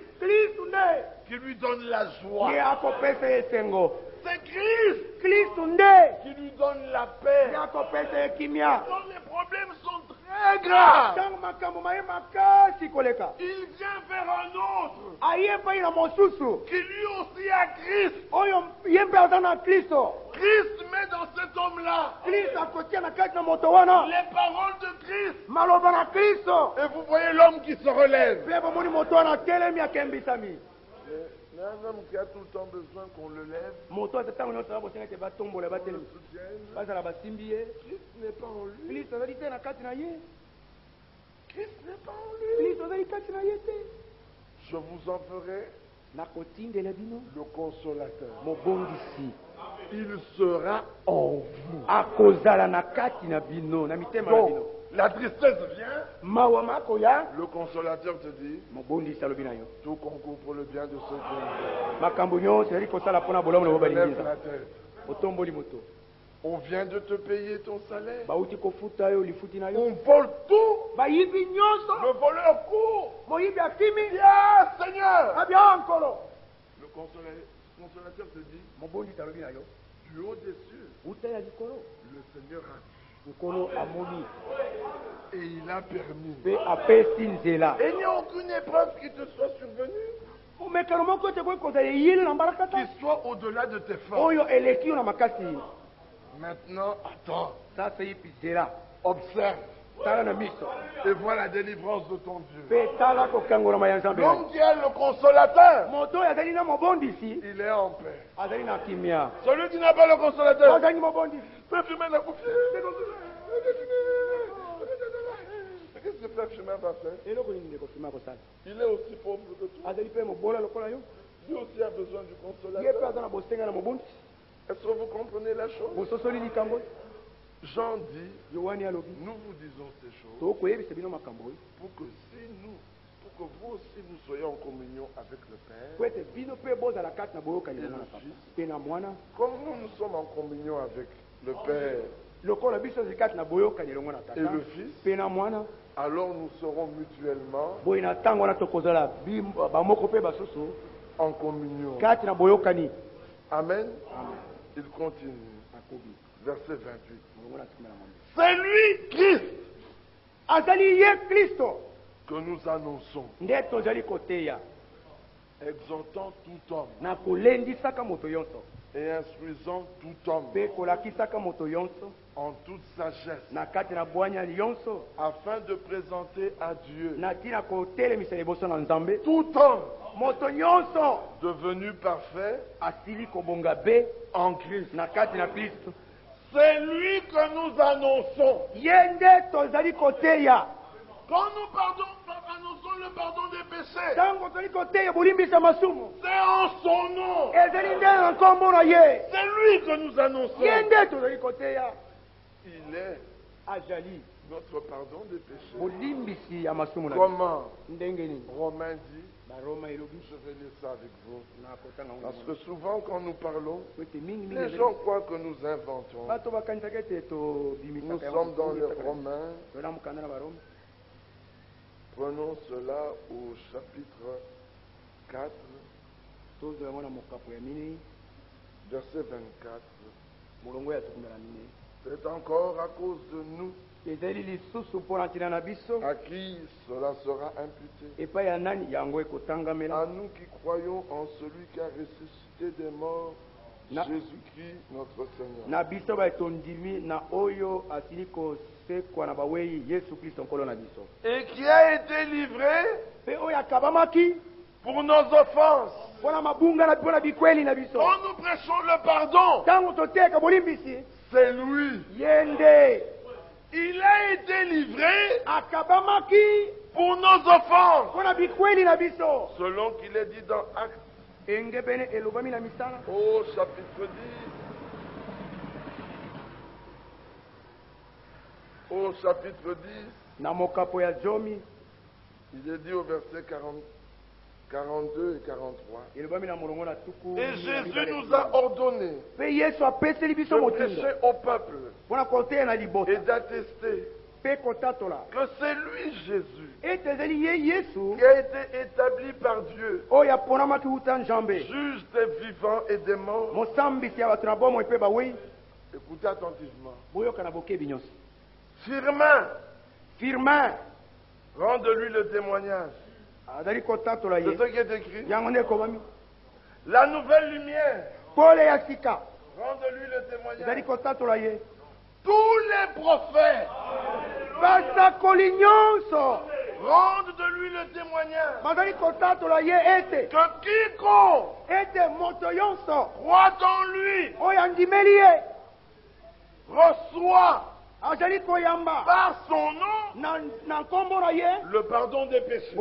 Speaker 1: qui lui donne la joie. C'est Christ qui lui donne la paix. Quand les problèmes sont très graves, il vient vers un autre qui lui aussi a Christ. Christ met dans cet homme-là les paroles de Christ. Et vous voyez l'homme qui se relève. Mais un homme qui a tout le temps besoin qu'on le lève, qu'on le soutienne, Christ n'est pas en lui. Christ n'est pas en lui. Je vous en ferai le consolateur. Il sera en vous. Donc, la tristesse vient. Le consolateur te dit, tout concourt pour le bien de ceux qui aiment. Lève la tête. On vient de te payer ton salaire. On vole tout. Le voleur court. Viens, Seigneur. Le consolateur te dit, du haut des cieux, le Seigneur a dit. Et il a permis. Et il n'y a aucune épreuve qui te soit survenue qui soit au-delà de tes forces. Maintenant, attends. Observe. Et vois la délivrance de ton Dieu. L'homme qui est le consolateur, il est en paix. Celui qui n'a pas le consolateur, Frère Chemin a confié. Qu'est-ce que Frère Chemin va faire? Il est aussi pauvre que toi. Lui aussi a besoin du consolateur. Est-ce que vous comprenez la chose? Jean dit, nous vous disons ces choses pour que vous aussi vous soyez en communion avec le Père et le Fils. Comme nous sommes en communion avec le Père et le Fils, alors nous serons mutuellement en communion. Amen. Il continue. Verset 28. C'est lui, Christ, que nous annonçons, exhortant tout homme et instruisant tout homme en toute sagesse, afin de présenter à Dieu tout homme devenu parfait en Christ. C'est lui que nous annonçons. Quand nous annonçons le pardon des péchés, c'est en son nom. C'est lui que nous annonçons. Il est notre pardon des péchés. Comment? Romains dit, je vais lire ça avec vous. Parce que souvent quand nous parlons, les gens croient que nous inventons. Nous sommes dans les Romains. Prenons cela au chapitre 4, verset 24. C'est encore à cause de nous à qui cela sera imputé. À nous qui croyons en celui qui a ressuscité des morts, Jésus-Christ notre Seigneur. Et qui a été livré pour nos offenses. Quand nous prêchons le pardon, c'est lui Il a été livré pour nos offenses. Selon qu'il est dit dans Actes au chapitre 10. Au chapitre 10. Il est dit au verset 42 et 43. Et Jésus nous a ordonné de prêcher au peuple et d'attester que c'est lui, Jésus, qui a été établi par Dieu, juge des vivants et des morts. Écoutez attentivement. Firmin, rende-lui le témoignage. C'est ce qui est écrit. La nouvelle lumière, rende-lui le témoignage. Tous les prophètes rendent de lui le témoignage que quiconque croit en lui reçoit par son nom le pardon des péchés.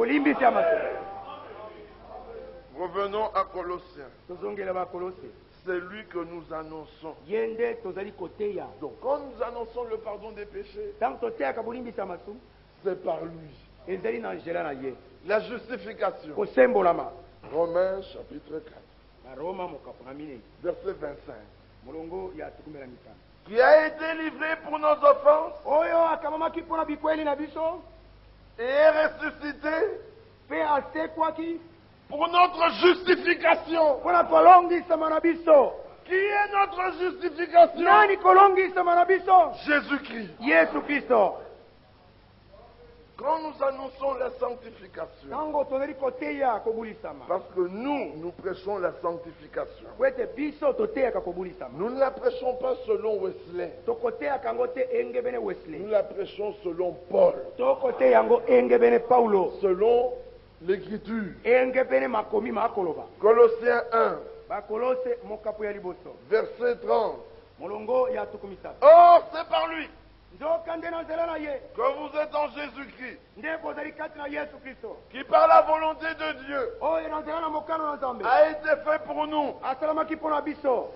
Speaker 1: Revenons à Colossiens. C'est lui que nous annonçons. Donc quand nous annonçons le pardon des péchés, c'est par lui. La justification. Romains chapitre 4. Verset 25. Qui a été livré pour nos offenses et est ressuscité pour notre justification. Qui est notre justification? Jésus-Christ. Quand nous annonçons la sanctification, parce que nous prêchons la sanctification, nous ne la prêchons pas selon Wesley, nous la prêchons selon Paul, selon l'Écriture. Colossiens 1, verset 30. Or, c'est par lui que vous êtes en Jésus-Christ, qui par la volonté de Dieu a été fait pour nous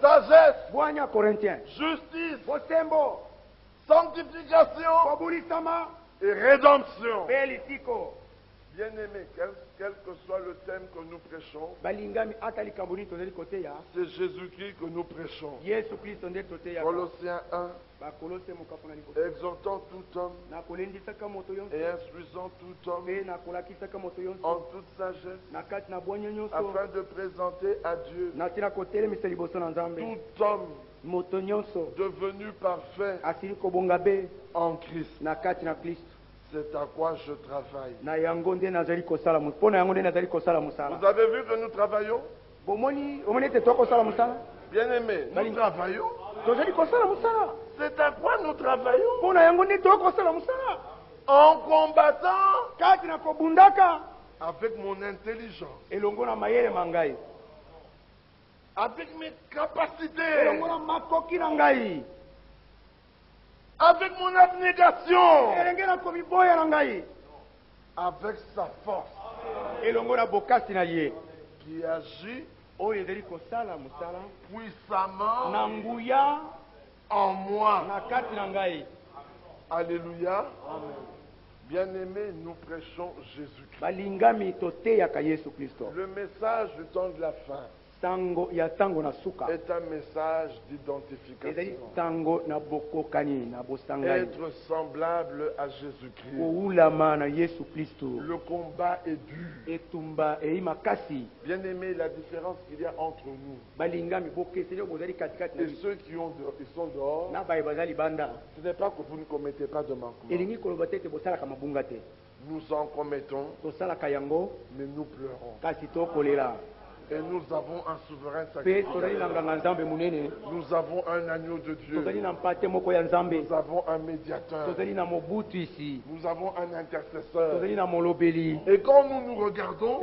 Speaker 1: sagesse, justice, sanctification et rédemption. Bien-aimés, quel que soit le thème que nous prêchons, c'est Jésus-Christ que nous prêchons. Colossiens 1, exhortant tout homme et instruisant tout homme en toute sagesse, afin de présenter à Dieu tout homme devenu parfait en Christ. C'est à quoi je travaille. Vous avez vu que nous travaillons? Bien-aimés, nous travaillons. C'est à quoi nous travaillons? En combattant avec mon intelligence, avec mes capacités, avec mon abnégation, avec sa force qui agit puissamment en moi. Alléluia. Bien-aimés, nous prêchons Jésus-Christ. Le message du temps de la fin est un message d'identification. Être semblable à Jésus-Christ. Le combat est dur. Bien-aimés, la différence qu'il y a entre nous et ceux qui sont dehors, ce n'est pas que vous ne commettez pas de manquement. Nous en commettons, mais nous pleurons. Et nous avons un souverain sacrificateur. Nous avons un agneau de Dieu. Nous avons un médiateur. Nous avons un intercesseur. Et quand nous nous regardons,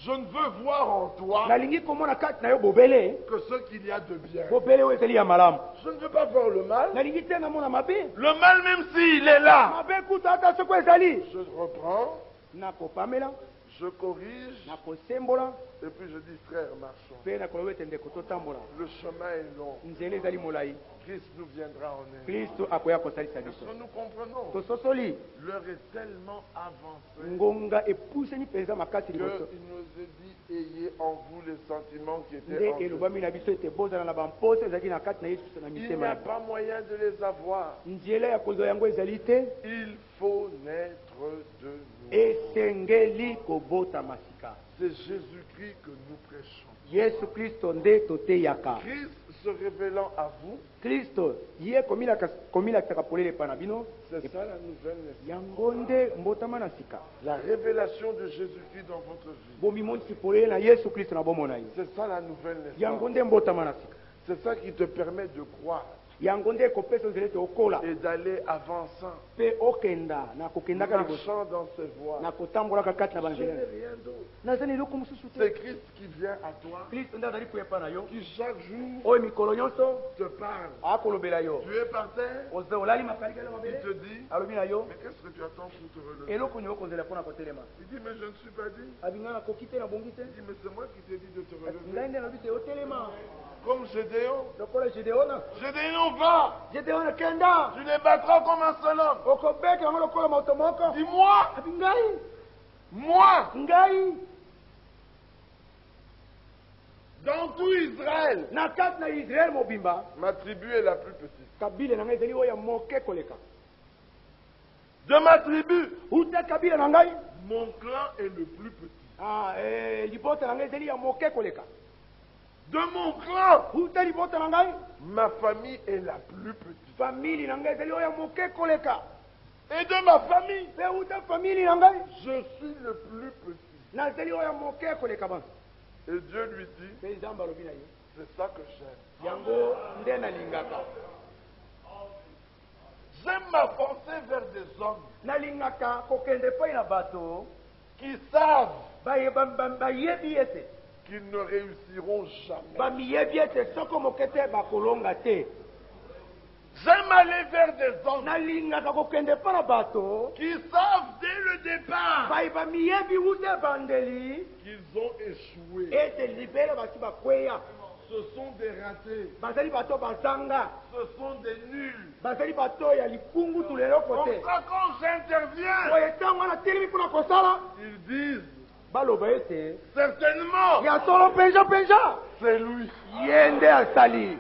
Speaker 1: Je ne veux voir en toi
Speaker 2: nalingi komona kati na yo bobele
Speaker 1: que ce qu'il y a de bien.
Speaker 2: bobele oyo ezali ya malamu.
Speaker 1: Je ne veux pas voir le mal.
Speaker 2: nalingi te namona mabe
Speaker 1: Le mal, même s'il est là.
Speaker 2: mabe kuta ata soko ezali
Speaker 1: Je reprends,
Speaker 2: nakopamela
Speaker 1: je corrige,
Speaker 2: nakosembola
Speaker 1: et puis je dis, frère, marchons.
Speaker 2: mpe nakoloba ete ndeko totambola
Speaker 1: Le chemin est long.
Speaker 2: nzela ezali molai
Speaker 1: Christ nous viendra en aide.
Speaker 2: kristo akoya kosalisa
Speaker 1: Est-ce
Speaker 2: biso
Speaker 1: que nous comprenons?
Speaker 2: tososoli
Speaker 1: L'heure est tellement avancée
Speaker 2: ngonga epusani mpenza makasi
Speaker 1: qu'il
Speaker 2: liboso
Speaker 1: nous est dit, ayez en vous les sentiments qui étaient en
Speaker 2: nde
Speaker 1: Jésus.
Speaker 2: elobami na biso ete bozala na bamposo ezalaki na kati na yesu kristo na
Speaker 1: Il n'y
Speaker 2: mitema
Speaker 1: a
Speaker 2: ya
Speaker 1: pas moyen de les avoir.
Speaker 2: nzela ya kozwa yango ezali te
Speaker 1: Il faut naître de nouveau.
Speaker 2: esengeli kobotama sika
Speaker 1: C'est Jésus-Christ que nous prêchons.
Speaker 2: yesu kristo nde toteyaka
Speaker 1: Christ se révélant à vous,
Speaker 2: kristo ye komilakisaka polele epai na bino
Speaker 1: c'est ça la nouvelle naissance.
Speaker 2: yango nde mbotama na sika
Speaker 1: La révélation de Jésus-Christ dans votre vie.
Speaker 2: bomimonisi polele na yesu kristo na bomona yo
Speaker 1: C'est ça la nouvelle
Speaker 2: yango
Speaker 1: naissance.
Speaker 2: nde mbotama na sika
Speaker 1: C'est ça qui te permet de croire
Speaker 2: yango nde ekopesa ozela ete okola
Speaker 1: et d'aller avançant,
Speaker 2: mpe okenda na kokendaka liboso
Speaker 1: marchant dans ses voies.
Speaker 2: na kotambolaka kati na
Speaker 1: Ce n'est
Speaker 2: banzela
Speaker 1: rien d'autre.
Speaker 2: naza na eloko mosusu
Speaker 1: C'est
Speaker 2: te
Speaker 1: Christ qui vient à toi,
Speaker 2: kristo nde azali koya epai na yo
Speaker 1: qui chaque jour
Speaker 2: oyo mikolo nyonso
Speaker 1: te parle.
Speaker 2: akolobela yo
Speaker 1: Tu es par terre,
Speaker 2: olali makalikala
Speaker 1: il
Speaker 2: mabele
Speaker 1: te dit,
Speaker 2: alobi na yo
Speaker 1: mais qu'est-ce que tu attends pour te relever?
Speaker 2: eloko nini okozela mpo na kotelema
Speaker 1: Il dit, mais je ne suis pas dit.
Speaker 2: abinga nakoki te nabongi te
Speaker 1: Il dit, mais c'est moi qui t'ai dit de te
Speaker 2: ngai
Speaker 1: relever.
Speaker 2: nde nalobi te otelema
Speaker 1: Comme Gédéon.
Speaker 2: lokola gedeona
Speaker 1: Gédéon, va.
Speaker 2: gedeona kenda
Speaker 1: Tu les battras comme un seul homme.
Speaker 2: okobeka yango lokola moto moko
Speaker 1: Dis-moi,
Speaker 2: abi ngai
Speaker 1: moi,
Speaker 2: ngai
Speaker 1: dans tout Israël,
Speaker 2: na kati na israele mobimba
Speaker 1: ma tribu est la plus petite.
Speaker 2: kabila na ngai ezali oyo ya moke koleka
Speaker 1: De ma tribu,
Speaker 2: uta kabila na ngai
Speaker 1: mon clan est le plus petit.
Speaker 2: libota na ngai ezali ya moke koleka
Speaker 1: De mon clan,
Speaker 2: uta libota na ngai
Speaker 1: ma famille est la plus petite.
Speaker 2: famili na ngai ezali oyo ya moke koleka
Speaker 1: Et de ma famille,
Speaker 2: mpe uta famili na ngai
Speaker 1: je suis le plus petit.
Speaker 2: nazali oyo ya moke koleka bantu
Speaker 1: Et Dieu lui dit,
Speaker 2: mpe nzambe alobi na ye
Speaker 1: c'est ça que j'aime.
Speaker 2: yango nde nalingaka
Speaker 1: J'aime m'avancer vers des hommes
Speaker 2: nalingaka kokende epai na bato
Speaker 1: qui savent
Speaker 2: bayebi ete
Speaker 1: qu'ils ne réussiront jamais.
Speaker 2: bamiyebi ete soko moke te bakolonga te
Speaker 1: J'aime aller vers des hommes
Speaker 2: nalingaka kokende epai na bato
Speaker 1: qui savent dès le départ
Speaker 2: bamiyebi ute bandeli
Speaker 1: qu'ils ont échoué.
Speaker 2: ete libele basi bakweya
Speaker 1: Ce sont des ratés.
Speaker 2: bazali bato bazanga
Speaker 1: Ce sont des nuls.
Speaker 2: bazali bato ya likungutu leloko
Speaker 1: Comme
Speaker 2: te
Speaker 1: ça, quand j'interviens,
Speaker 2: oyo ntango wana telemi mpona kosala
Speaker 1: ils disent,
Speaker 2: baloba ete
Speaker 1: certainement,
Speaker 2: ya solo mpenza
Speaker 1: c'est lui.
Speaker 2: ye nde asali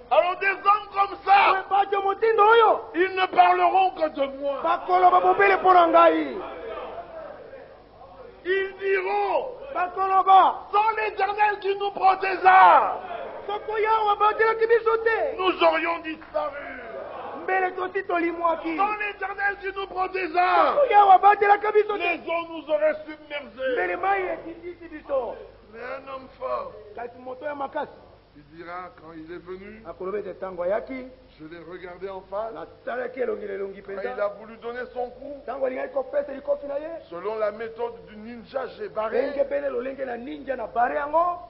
Speaker 1: Alors des hommes comme ça,
Speaker 2: bato motindo oyo
Speaker 1: ils ne parleront que de moi.
Speaker 2: bakoloba bobele mpo na ngai
Speaker 1: Ils diront,
Speaker 2: bakoloba
Speaker 1: sans l'Éternel qui nous protégea,
Speaker 2: soko yawa batelaki biso te
Speaker 1: nous aurions disparu.
Speaker 2: mbele tosi tolimwaki
Speaker 1: Sans l'Éternel qui nous protégea,
Speaker 2: soko yawa batelaka biso
Speaker 1: les
Speaker 2: te
Speaker 1: eaux nous auraient submergés.
Speaker 2: mbele mai ekitisi biso
Speaker 1: Mais un homme fort,
Speaker 2: kasi moto ya makasi
Speaker 1: il dira, quand il est venu,
Speaker 2: akoloba ete ntango ayaki
Speaker 1: je l'ai regardé en face,
Speaker 2: natalaki elongi
Speaker 1: quand il
Speaker 2: mpenza
Speaker 1: a voulu donner son coup,
Speaker 2: ntango alingaki kopesa likofi na ye
Speaker 1: selon la méthode du ninja, j'ai
Speaker 2: ndenge
Speaker 1: barré.
Speaker 2: pene lolenge na ninja na bare yango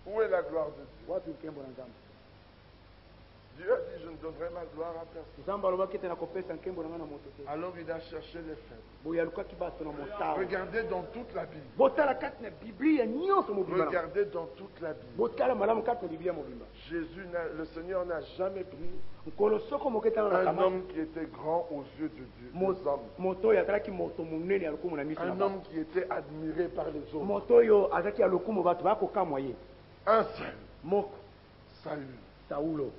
Speaker 1: Où est la gloire de Dieu?
Speaker 2: wapi nkembo na nzambe
Speaker 1: Dieu a dit, je ne donnerai ma gloire à personne.
Speaker 2: nzambe alobaki ete nakopesa nkembo na ngai na moto te
Speaker 1: Alors il a cherché les faibles.
Speaker 2: boye alukaki bato na motala
Speaker 1: Regardez dans toute la Bible.
Speaker 2: botala kati na biblia nyonso mobimba na
Speaker 1: Regardez dans toute la Bible.
Speaker 2: botala malamu kati na biblia mobimba
Speaker 1: Jésus, le Seigneur n'a jamais pris
Speaker 2: nkolo soko moke tala na
Speaker 1: un
Speaker 2: kama
Speaker 1: homme qui était grand aux yeux de Dieu, des hommes.
Speaker 2: moto oyo azalaki moto monene ya lokumu na miso na
Speaker 1: Un
Speaker 2: bato
Speaker 1: homme qui était admiré par les autres.
Speaker 2: moto oyo azalaki ya lokumu bato bakokamwa ye
Speaker 1: Un seul,
Speaker 2: moko
Speaker 1: Saül.
Speaker 2: saulo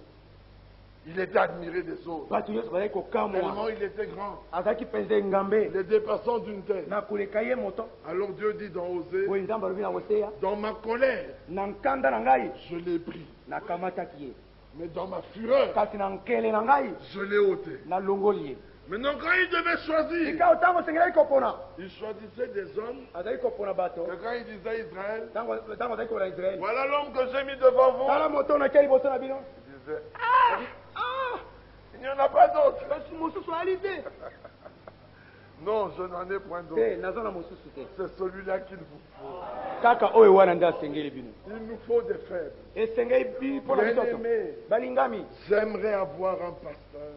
Speaker 1: Il était admiré des autres.
Speaker 2: bato nyonso bazalaki
Speaker 1: Tellement
Speaker 2: kokamwa
Speaker 1: il était grand.
Speaker 2: azalaki mpenza engambe
Speaker 1: Les dépassant d'une tête.
Speaker 2: na koleka ye moto
Speaker 1: Alors Dieu dit dans Osée,
Speaker 2: boye nzambe alobi na koseya
Speaker 1: dans ma colère,
Speaker 2: na nkanda na ngai
Speaker 1: je l'ai pris.
Speaker 2: nakamataki ye
Speaker 1: Mais dans ma fureur,
Speaker 2: kasi na nkele na ngai
Speaker 1: je l'ai ôté.
Speaker 2: nalongoli ye
Speaker 1: Maintenant, quand il devait choisir,
Speaker 2: sika ntango osengelaki kopona
Speaker 1: il choisissait des hommes.
Speaker 2: azalaki kopona bato
Speaker 1: Que quand il disait Israël,
Speaker 2: ntango azalaki kopona israele
Speaker 1: voilà l'homme que j'ai mis devant vous,
Speaker 2: tala moto nakia liboso na bino
Speaker 1: il disait, il n'y en a pas d'autre.
Speaker 2: kasi mosusu ali te
Speaker 1: Non, je n'en ai point d'autre. C'est celui-là qu'il vous faut. Il nous faut des faibles. Bien-aimés, j'aimerais avoir un pasteur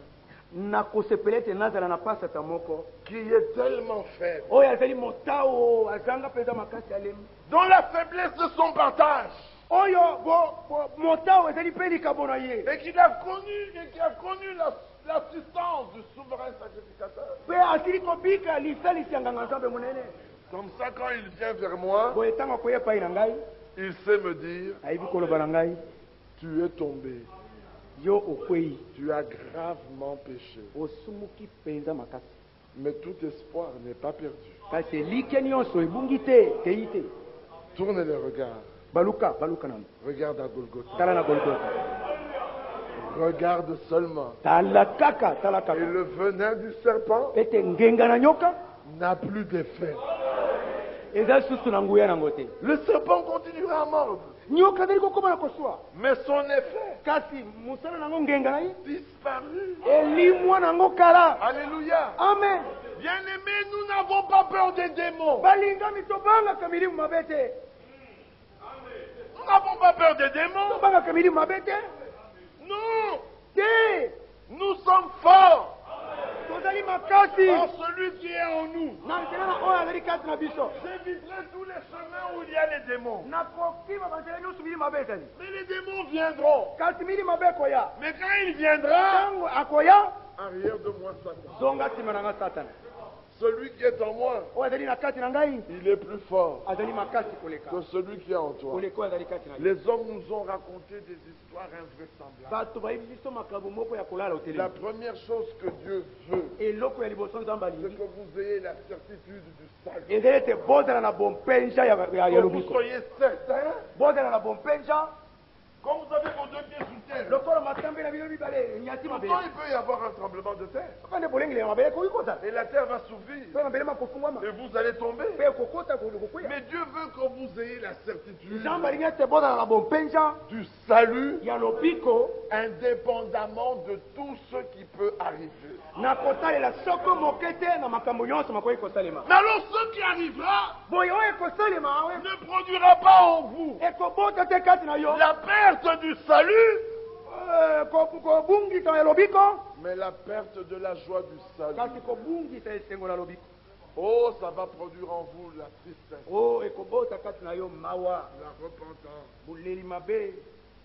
Speaker 1: qui est tellement faible, dont la faiblesse de son partage, et qui a connu l'assistance du souverain sacrificateur. Comme ça, quand il vient vers moi, il sait me dire, tu es tombé, tu as gravement péché, mais tout espoir n'est pas perdu. Tourne les regards. Regarde à Golgotha. Regarde seulement. Et le venin du serpent n'a plus d'effet. Le serpent continuera à mordre. Mais son effet disparu. Alléluia.
Speaker 3: Amen.
Speaker 1: Bien-aimés, nous n'avons pas peur des démons. Nous n'avons pas peur des démons. Non. Nous sommes forts en celui qui est en nous. J'éviterai tous les chemins où il y a les démons. Mais les démons viendront. Mais quand il viendra, arrière de moi Satan. Celui qui est en moi, il est plus fort que celui qui est en toi. Les hommes nous ont raconté des histoires invraisemblables. La première chose que Dieu veut, c'est que vous ayez la certitude du salut. Que vous soyez certain. Quand vous avez vos deux pieds sous terre, pourtant il peut y avoir un tremblement de terre. Et la terre va s'ouvrir. Et vous allez tomber. Mais Dieu veut que vous ayez la certitude du salut, indépendamment de tout ce qui peut arriver. Mais alors ce qui arrivera ne produira pas en vous la perte du salut, mais la perte de la joie du salut. Oh, ça va produire en vous la tristesse, la repentance,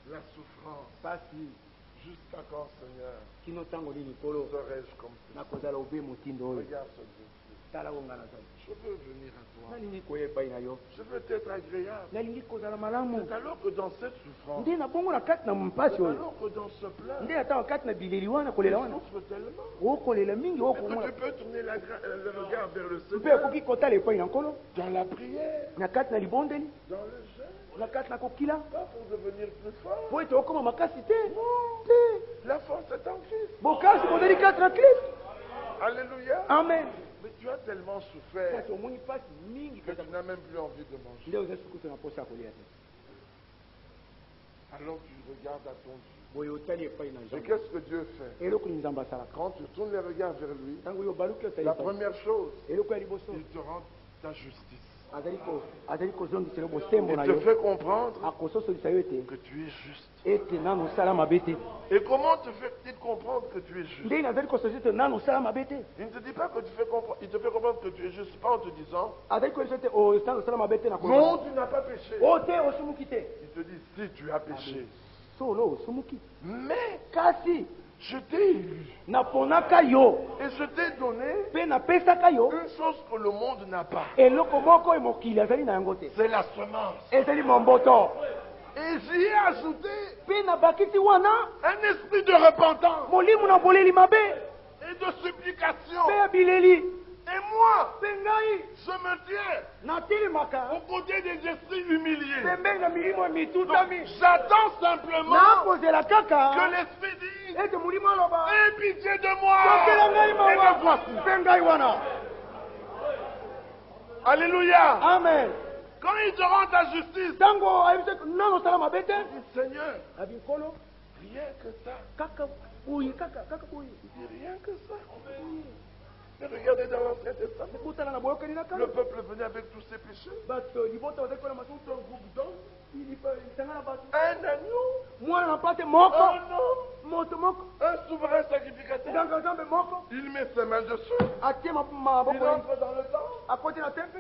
Speaker 1: la souffrance. Jusqu'à quand, Seigneur, serai-je comme ça? Regarde ce Dieu. Je veux venir à toi. Je veux être agréable. C'est alors que dans cette souffrance, c'est alors que dans ce plat, il souffre tellement que tu peux tourner le regard vers le Seigneur, dans la prière, dans le jeûne, pas pour devenir plus fort. Non, la force est en Christ. Alléluia.
Speaker 3: Amen.
Speaker 1: Mais tu as tellement souffert que tu n'as même plus envie de manger. Alors tu regardes à ton Dieu. Et qu'est-ce que Dieu fait? Quand tu tournes les regards vers lui, la première chose, il te rend ta justice. Il te fait comprendre que tu es juste. Et comment te fait-il comprendre que tu es juste? Il ne te dit pas que tu fais comprendre, il te fait comprendre que tu es juste, pas en te disant non, tu n'as pas péché. Il te dit si tu as péché. Mais je t'ai élu. Et je t'ai donné une chose que le monde n'a pas. C'est la semence. Et j'y ai ajouté un esprit de repentance et de supplication. Et moi, je me tiens aux côtés des esprits humiliés. Donc, j'attends simplement que l'esprit dise aie pitié de moi et me voici. Alléluia.
Speaker 3: Amen.
Speaker 1: Quand il te rend ta justice, Seigneur, rien que ça. Il dit rien que ça. Et regardez dans l'Ancien Testament. Le peuple venait avec tous ses péchés. Un agneau. Un homme. Un souverain sacrificateur. Il met ses mains dessus. Il rentre dans le temple.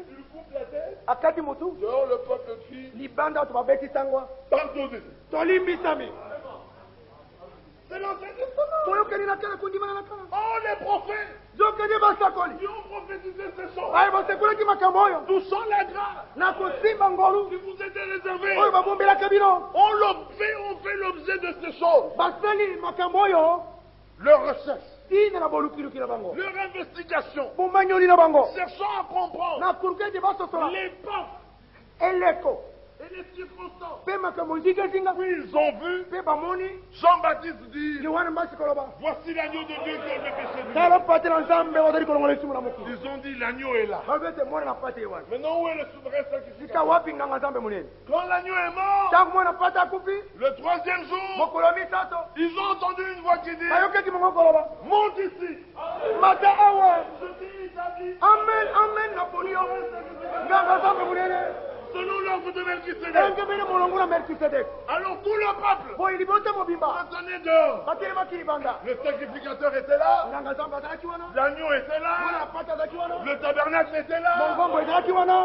Speaker 1: Il coupe la tête. Dehors le peuple crie. Pardonnez. C'est l'Ancien Testament. Oh, les prophètes. Ils ont prophétisé ces choses. Nous sommes la grâce qui vous était réservée. On fait l'objet de ces choses. Leur recherche. Leur investigation. Cherchons à comprendre l'époque et les circonstances. Puis ils ont vu Jean-Baptiste dire voici l'agneau de Dieu qui a le péché du monde. Ils ont dit l'agneau est là. Maintenant où est le souverain sacrificateur? Quand l'agneau est mort, le troisième jour, ils ont entendu une voix qui dit monte ici. Amen, amen. Selon l'ordre de Melchisedec. Alors tout le peuple attendait dehors. Le sacrificateur était là. L'agneau était là. Le tabernacle était là.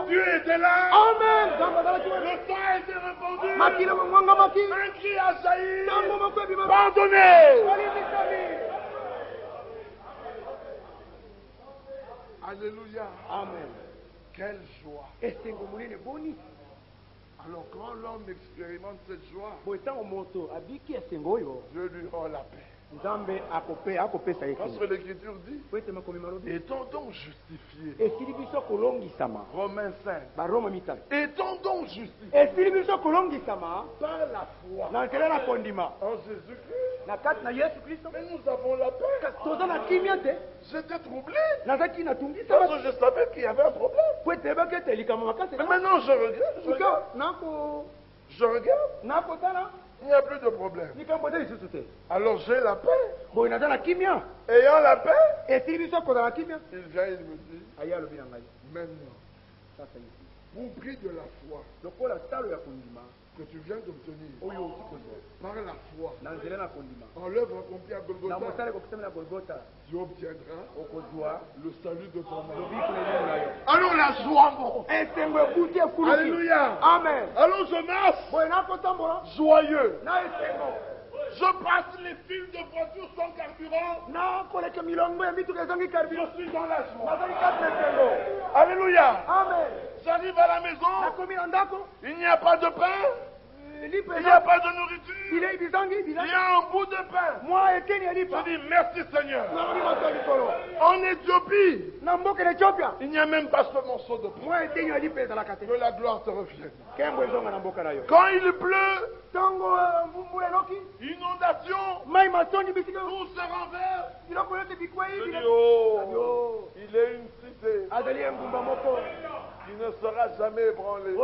Speaker 1: Dieu était là. Amen. Le sang a été répandu. Un cri a jailli. Pardonnez. Alléluia. Amen. Quelle joie. Alors quand l'homme expérimente cette joie, Dieu lui rend la paix. Parce que l'Écriture dit, étant donc justifiés. Romains 5. Étant donc justifiés par la foi en Jésus-Christ. Mais nous avons la paix. J'étais troublé. Parce que je savais qu'il y avait un problème. Mais maintenant je regarde. Il n'y a plus de problème. Alors j'ai la paix. Ayant la paix, il vient, il me dit, maintenant, pour prix de la foi que tu viens d'obtenir par la foi en l'œuvre accomplie à Golgotha, tu obtiendras le salut de ton âme. Alors la joie monte. Alléluia. Amen. Alors je marche joyeux. Je passe les fils de voitures sans carburant. Je suis dans la joie. Alléluia. Amen. J'arrive à la maison. Il n'y a pas de pain. Il n'y a pas de nourriture. Il y a un bout de pain. Je dis merci Seigneur. En Éthiopie, il n'y a même pas ce morceau de pain. Que la gloire te revienne. Quand il pleut, inondation, tout se renverse. Je dis oh, il est une cité qui ne sera jamais ébranlée.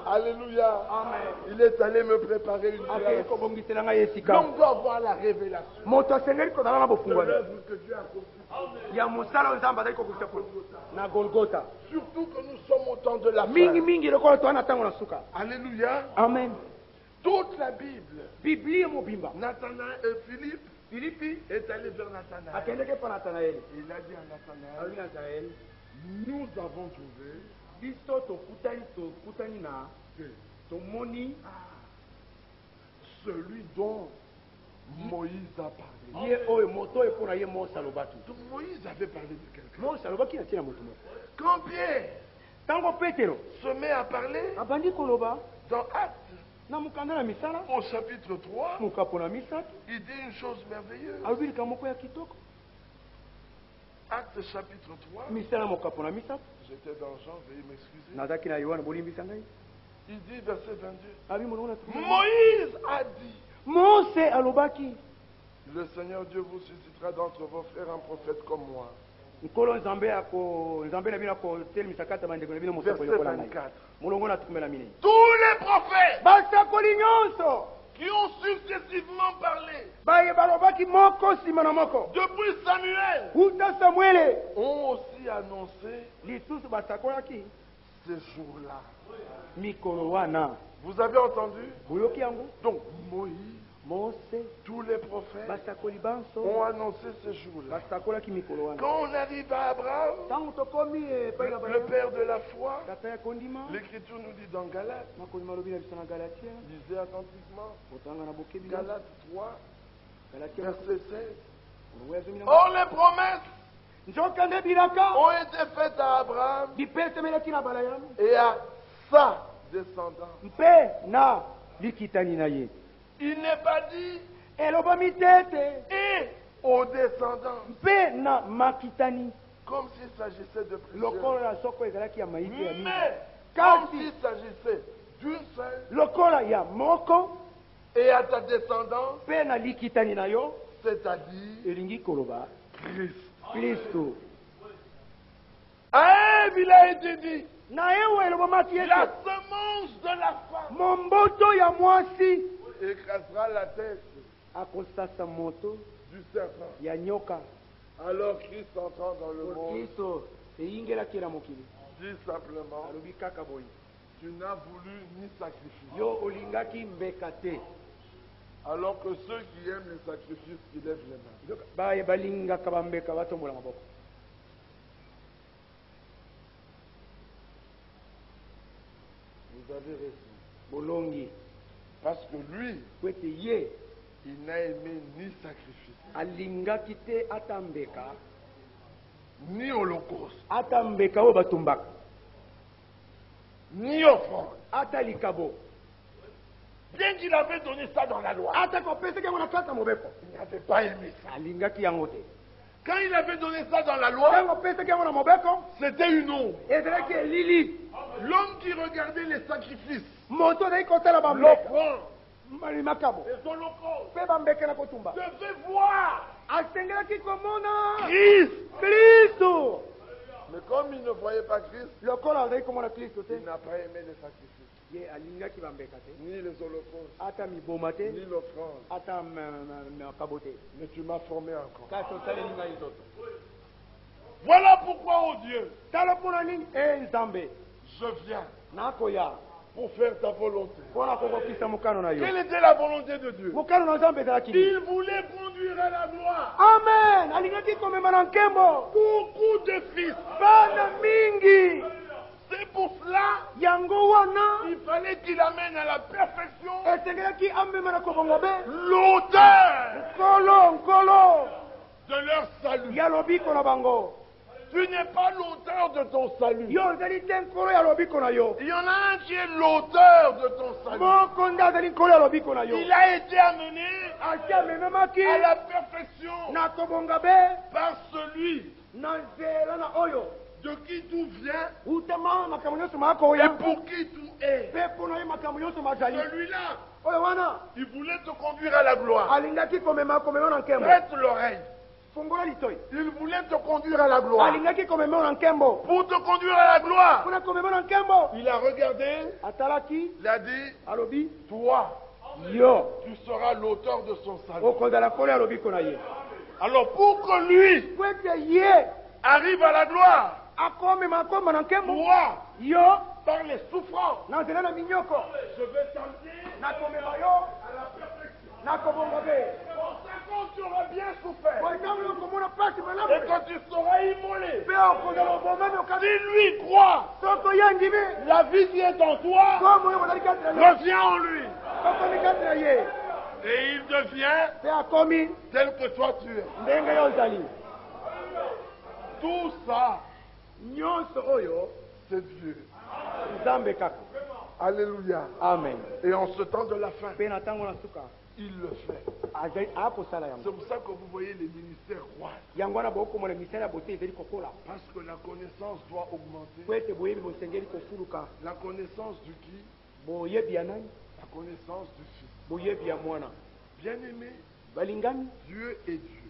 Speaker 1: Alléluia. Amen. Il est allé me préparer une place. L'homme doit avoir la révélation de l'œuvre que Dieu a accomplie. Surtout que nous sommes au temps de la fin. Alléluia. Amen. Toute la Bible. Nathanaël et Philippe est allé vers Nathanaël. Il a dit à Nathanaël, nous avons trouvé celui dont Moïse a parlé. Donc Moïse avait parlé de quelqu'un. Quand Pierre se met à parler dans Actes, au chapitre 3, il dit une chose merveilleuse. Actes chapitre 3. J'étais dans Jean, veuillez m'excuser. Il dit verset 22. Moïse a dit. Le Seigneur Dieu vous suscitera d'entre vos frères un prophète comme moi. Verset 24. Tous les prophètes qui ont successivement parlé depuis Samuel ont aussi annoncé ces jours-là. Vous avez entendu? Donc Moïse, tous les prophètes ont annoncé ce jour-là. Quand on arrive à Abraham, le père de la foi, l'Écriture nous dit dans Galates, lisez attentivement, Galates 3, verset 16. Or les promesses ont été faites à Abraham et à sa descendance. Il n'est pas dit et aux descendants, comme s'il s'agissait de plusieurs, mais comme s'il s'agissait d'une seule, et à ta descendance, c'est-à-dire Christ. À Ève, il a été dit, la semence de la femme écrasera la tête du serpent. Alors Christ entrant dans le monde, dit simplement, tu n'as voulu ni sacrifice. Alors que ceux qui aiment les sacrifices, qui lèvent les mains. Vous avez raison. Parce que lui, il n'a aimé ni sacrifice, ni holocauste, ni offrande. Bien qu'il avait donné ça dans la loi, il n'avait pas aimé ça. Quand il avait donné ça dans la loi, c'était une ombre. L'homme qui regardait les sacrifices, l'offrande, et son holocauste, devait voir Christ. Mais comme il ne voyait pas Christ, il n'a pas aimé les sacrifices, ni les holocaustes, ni l'offrande. Mais tu m'as formé encore. Voilà pourquoi, oh Dieu, je viens pour faire ta volonté. Quelle était la volonté de Dieu? Il voulait conduire à la gloire beaucoup de fils. C'est pour cela il fallait qu'il amène à la perfection l'auteur de leur salut. Tu n'es pas l'auteur de ton salut. Il y en a un qui est l'auteur de ton salut. Il a été amené à la perfection par celui de qui tout vient et pour qui tout est. Celui-là, il voulait te conduire à la gloire. Prête l'oreille. Il voulait te conduire à la gloire. Pour te conduire à la gloire, il a regardé, il a dit, toi, tu seras l'auteur de son salut. Alors pour que lui arrive à la gloire, toi, par les souffrances, je vais t'amener à la perfection. Pour ça, quand tu auras bien souffert, et quand tu seras immolé, si lui croit, la vie qui est en toi revient en lui. Et il devient tel que toi tu es. Tout ça, c'est Dieu. Alléluia.
Speaker 2: Amen.
Speaker 1: Et en ce temps de la fin, il le fait. C'est pour ça que vous voyez les ministères rois. Parce que la connaissance doit augmenter. La connaissance du qui? La connaissance du Fils. Bien-aimé, Dieu est Dieu.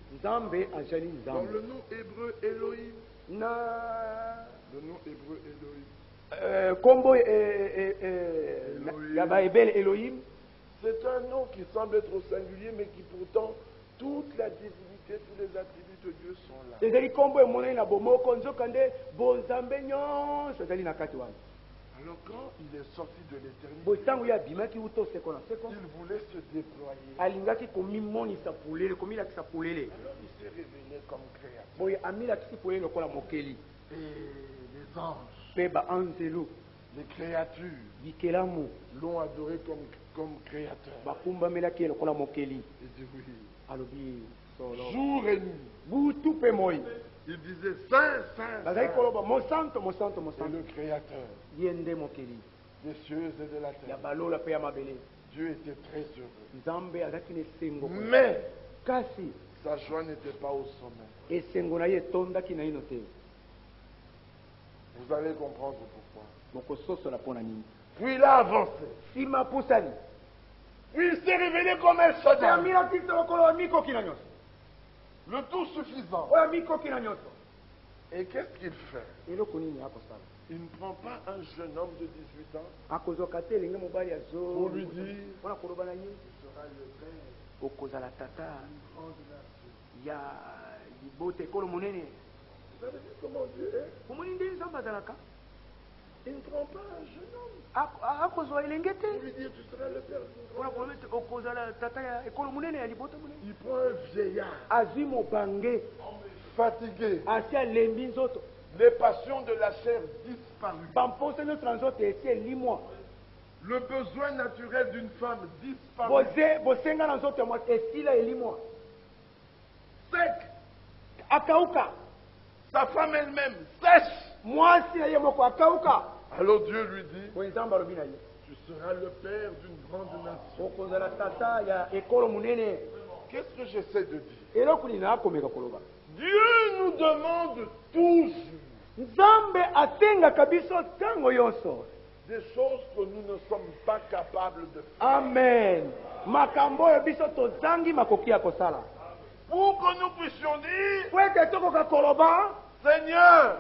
Speaker 1: Dans le nom hébreu Elohim. Le nom hébreu Elohim. C'est un nom qui semble être au singulier, mais qui pourtant, toute la divinité, tous les attributs de Dieu sont là. Alors quand il est sorti de l'éternité, il voulait se déployer. Alors il s'est révélé comme créateur. Et les anges, les créatures l'ont adoré comme créateur. Il dit oui. Jour et nuit. Il disait Saint, Saint, Saint. Et le Créateur des cieux et de la terre. Dieu était très heureux. Mais sa joie n'était pas au sommet. Vous allez comprendre pourquoi. Puis il a avancé. Puis il s'est révélé comme un Shaddai, le tout suffisant. Et qu'est-ce qu'il fait? Il ne prend pas un jeune homme de 18 ans pour lui dire tu seras le père d'une grande nation. Vous savez comment Dieu est? Il ne prend pas un jeune homme pour lui dire tu seras le père d'une grande nation. Il prend un vieillard fatigué. Les passions de la chair disparues. Le besoin naturel d'une femme disparu. Sec. Sa femme elle-même sèche. Alors Dieu lui dit tu seras le père d'une grande nation. Qu'est-ce que j'essaie de dire? Dieu nous demande toujours des choses que nous ne sommes pas capables de faire.
Speaker 3: Amen.
Speaker 1: Pour que nous puissions dire Seigneur,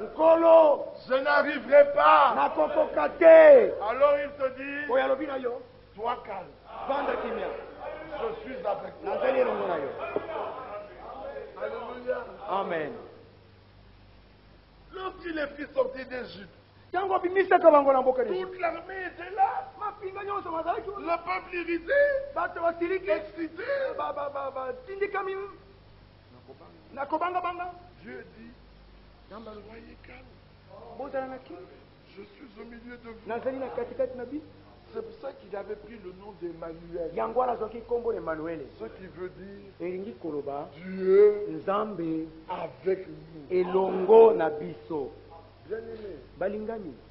Speaker 1: je n'arriverai pas. Alors il te dit sois calme. Je suis avec toi. Alléluia.
Speaker 3: Amen.
Speaker 1: Lorsqu'il est pris sortir d'Égypte, toute l'armée était là. Le peuple irrité, excité. Dieu dit soyez calme. Je suis au milieu de vous. C'est pour ça qu'il avait pris le nom d'Emmanuel. Ce qui veut dire Dieu avec nous. Bien-aimés,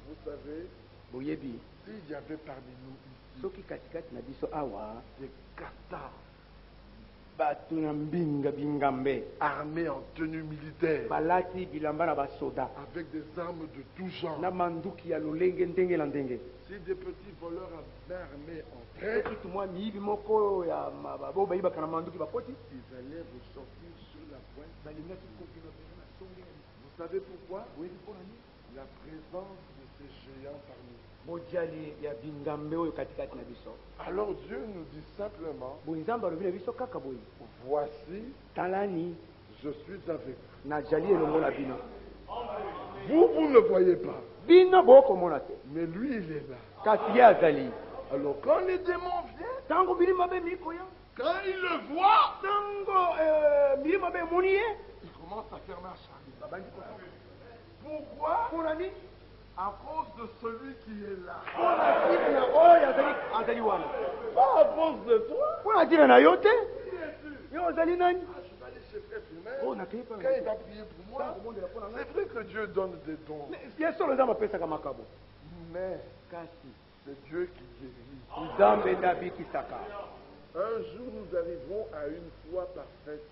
Speaker 1: vous savez, s'il y avait parmi nous ici des katas armés en tenue militaire avec des armes de tout genre, si des petits voleurs armés entraient, ils allaient ressortir sur la pointe. Vous savez pourquoi? La présence de ces géants parmi nous. Alors Dieu nous dit simplement voici, je suis avec vous. Vous ne le voyez pas, mais lui il est là. Alors quand les démons viennent, quand ils le voient, ils commencent à faire marche arrière. Pourquoi? À cause de celui qui est là. Pas à cause de toi. Je vais aller chez Frère Firmin. Quand il va prier pour moi, c'est vrai que Dieu donne des dons. Mais c'est Dieu qui guérit. Un jour nous arriverons à une foi parfaite.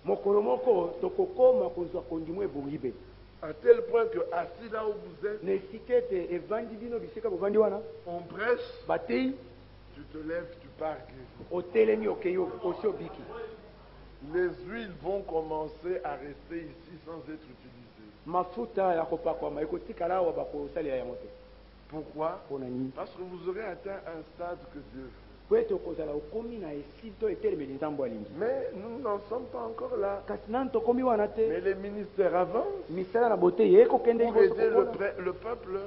Speaker 1: À tel point que assis là où vous êtes, on prêche, tu te lèves, tu pars guéri. Les huiles vont commencer à rester ici sans être utilisées. Pourquoi? Parce que vous aurez atteint un stade que Dieu veut.
Speaker 2: Mais
Speaker 1: nous n'en sommes pas encore là.
Speaker 2: Mais
Speaker 1: Mais les ministères avancent
Speaker 2: pour aider
Speaker 1: le peuple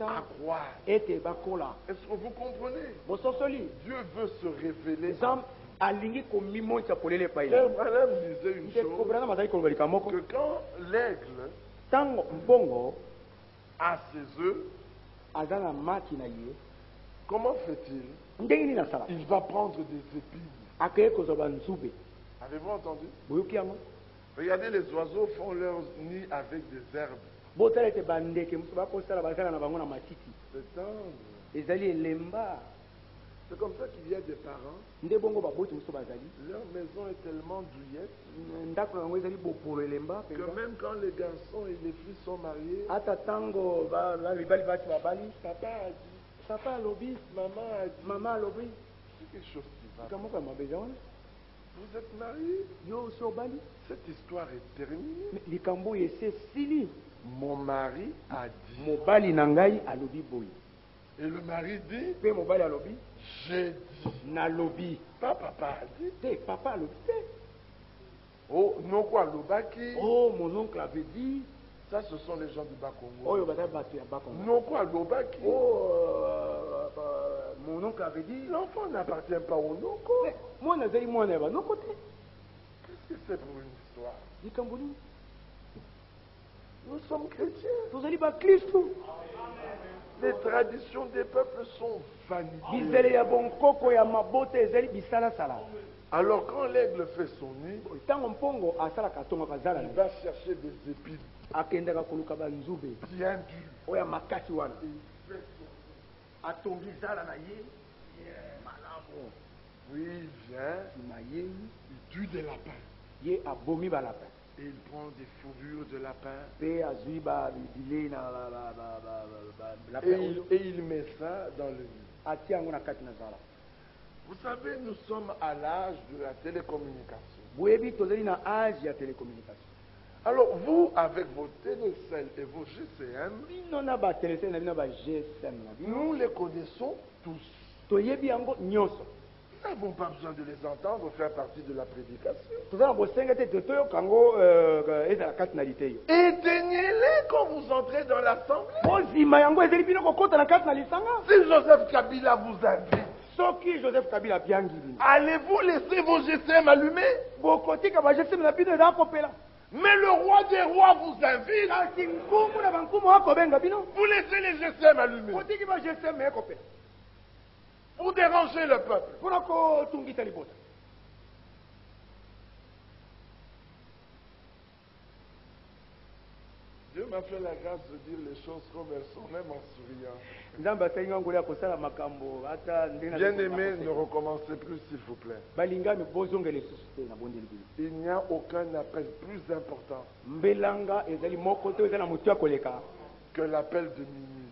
Speaker 1: à croire. Est-ce que vous comprenez? Dieu veut se révéler. Père Branham disait une chose, que quand l'aigle a ses œufs, comment fait-il? Il va prendre des épines. Avez-vous entendu? Regardez, les oiseaux font leur nid avec des herbes. C'est tendre. C'est comme ça qu'il y a des parents, leur maison est tellement douillette que même quand les garçons et les filles sont mariés, papa a dit, maman a dit, c'est quelque chose qui va. Vous êtes mariés, cette histoire est terminée. Mon mari a dit. Et le mari dit, j'ai dit. Pas papa a dit. Oh, non quoi, l'obaki.
Speaker 2: Oh, mon oncle avait dit.
Speaker 1: Ça, ce sont les gens du Bas-Congo.
Speaker 2: Oh,
Speaker 1: non quoi, l'obaki.
Speaker 2: Oh, mon oncle avait dit.
Speaker 1: L'enfant n'appartient pas au Noko. Qu'est-ce que c'est pour une histoire? Nous sommes chrétiens. Les traditions des peuples sont vaniteuses. Alors quand l'aigle fait son nid, il va chercher des épines bien dures. Oui, il vient, il tue des lapins. Et il prend des fourrures de lapin. Et il met ça dans le nid. Vous savez, nous sommes à l'âge de la télécommunication. Alors vous, avec vos télécell et vos GCM, nous les connaissons tous. Nous n'avons pas besoin de les entendre faire partie de la prédication. Éteignez-les quand vous entrez dans l'assemblée. Si Joseph Kabila vous invite, allez-vous laisser vos GCM allumés? Mais le roi des rois vous invite. Vous laissez les GCM allumés. Pour déranger le peuple. Dieu m'a fait la grâce de dire les choses comme elles sont, même en souriant. Bien-aimés, ne recommencez plus, s'il vous plaît. Il n'y a aucun appel plus important que l'appel de minuit.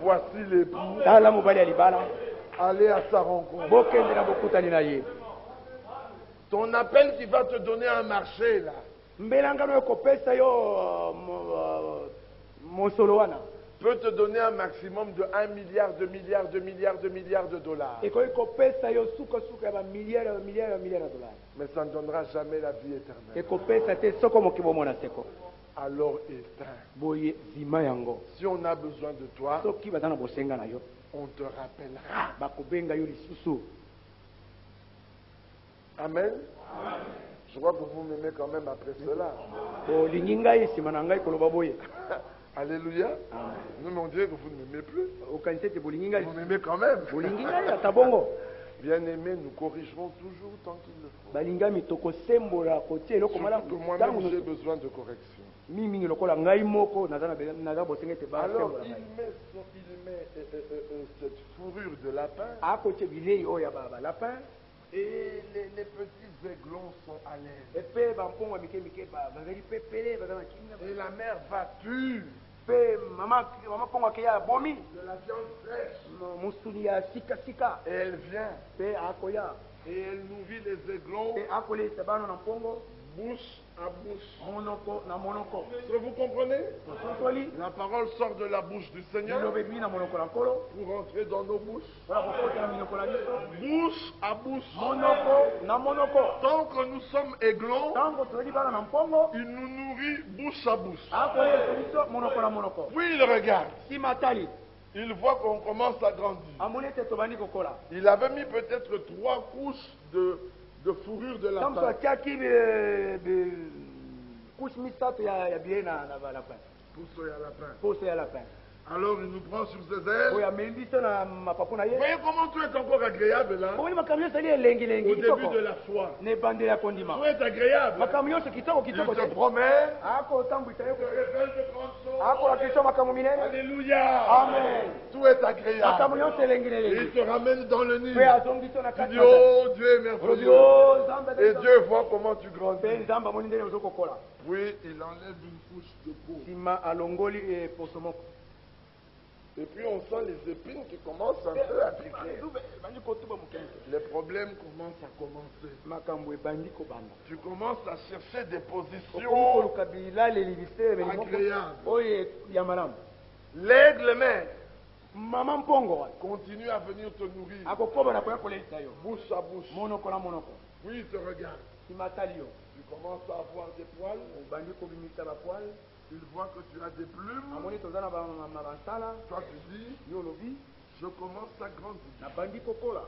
Speaker 1: Voici l'époux. Allez à sa rencontre. Ton appel qui va te donner un marché là peut te donner un maximum de 1 milliard, 2 milliards, 2 milliards, 2 milliards de dollars. Mais ça ne donnera jamais la vie éternelle. Alors éteins. Si on a besoin de toi, on te rappellera. Amen. Je crois que vous m'aimez quand même après cela. Alléluia. Nous m'ont dit que vous ne m'aimez plus. Vous m'aimez quand même. Bien-aimés, nous corrigerons toujours tant qu'il le faut. Surtout que moi-même j'ai besoin de correction. Alors il met cette fourrure de lapin. Et les petits aiglons sont à l'aise. Et la mère va tuer de la viande fraîche. Et elle vient. Et elle nourrit les aiglons Bouche à bouche.
Speaker 3: Monoko na monoko.
Speaker 1: Est-ce que vous comprenez?
Speaker 3: Sosoli.
Speaker 1: La parole sort de la bouche du Seigneur
Speaker 3: Lilobebi na monoko la kolo.
Speaker 1: pour entrer dans nos bouches.
Speaker 3: Voilà pourquoi on a monoko la biso.
Speaker 1: Bouche à bouche.
Speaker 3: Monoko na monoko.
Speaker 1: Tant que nous sommes aiglons,
Speaker 3: Tango toli bana na mpongo.
Speaker 1: il nous nourrit bouche à bouche.
Speaker 3: Ako yesu biso monoko la monoko.
Speaker 1: Puis il regarde.
Speaker 3: Si matali.
Speaker 1: Il voit qu'on commence à grandir.
Speaker 3: Amone te tobani kokola.
Speaker 1: Il avait mis peut-être 3 couches de fourrure de lapin.
Speaker 3: Tango akiaki couche misato ya bien na lapin.
Speaker 1: Pousse à lapin.
Speaker 3: Pose ya lapin.
Speaker 1: Alors il nous prend sur ses ailes.
Speaker 3: Oya membiso na mapapu na ye.
Speaker 1: Voyez comment tu es encore agréable là.
Speaker 3: Omoni makamyo sali elengi lengi
Speaker 1: Au début
Speaker 3: kitoko.
Speaker 1: de la foi.
Speaker 3: Ne bande ya kondima.
Speaker 1: Tu es agréable.
Speaker 3: Makamyo se kitoko
Speaker 1: Il
Speaker 3: kitoko.
Speaker 1: te promet.
Speaker 3: Ako tangu itayo.
Speaker 1: Il te révèle de grandes choses.
Speaker 3: Ako akisho makamu minene.
Speaker 1: Alléluia.
Speaker 3: Amen.
Speaker 1: Tout est agréable.
Speaker 3: Makamyo se elengi
Speaker 1: Et il
Speaker 3: lengi.
Speaker 1: te ramène dans le nid.
Speaker 3: Pe azongiso na
Speaker 1: Tu
Speaker 3: kati.
Speaker 1: dis, oh Dieu est merveilleux.
Speaker 3: Odio zamba.
Speaker 1: Et Dieu voit comment tu grandis.
Speaker 3: Pe nzamba moni ndene ozokokola.
Speaker 1: Puis il enlève une couche de peau.
Speaker 3: Sima alongoli e posomoko.
Speaker 1: Et puis on sent les épines qui commencent un peu à piquer. Les problèmes commencent à commencer.
Speaker 3: Makambo ebandi kobanda.
Speaker 1: Tu commences à chercher des positions
Speaker 3: Okoluka bilala elibise
Speaker 1: agréables.
Speaker 3: oye ya malamu.
Speaker 1: L'aigle mère
Speaker 3: Mama mpongo
Speaker 1: continue à venir te nourrir.
Speaker 3: akokoma na koya kolesa yo.
Speaker 1: Bouche à bouche.
Speaker 3: Monoko na monoko.
Speaker 1: Puis il te regarde.
Speaker 3: Simatali yo.
Speaker 1: Tu commences à avoir des poils.
Speaker 3: Obandi kobimisa ba poil.
Speaker 1: Il voit que tu as des plumes.
Speaker 3: Amoni toza na ba bansala.
Speaker 1: Toi tu dis,
Speaker 3: Yo lobi
Speaker 1: je commence à grandir.
Speaker 3: na bandi kokola.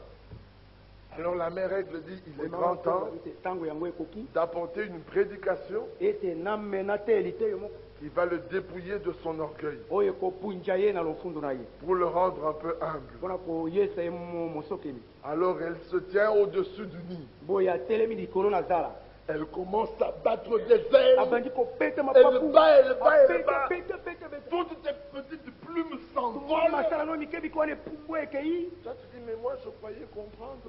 Speaker 1: Alors la mère aigle dit, il est grand temps
Speaker 3: tango yango ekoki
Speaker 1: d'apporter une prédication
Speaker 3: ete namena te elite yo moko
Speaker 1: qui va le dépouiller de son orgueil
Speaker 3: oyo ekopunja ye na lofundo na ye
Speaker 1: pour le rendre un peu humble.
Speaker 3: mpona koyesa ye mosokeli.
Speaker 1: Alors elle se tient au-dessus du nid.
Speaker 3: boye atelemi likolo na zala
Speaker 1: Elle commence à battre des ailes.
Speaker 3: abandi kopeta
Speaker 1: Elle
Speaker 3: mapapu
Speaker 1: bat, elle bat, elle bat.
Speaker 3: Peta, peta, peta.
Speaker 1: Toutes tes petites plumes
Speaker 3: Mwa
Speaker 1: s'envolent.
Speaker 3: masala no mikebi kwa ne pumbu ekei.
Speaker 1: Toi tu dis, mais moi je croyais comprendre.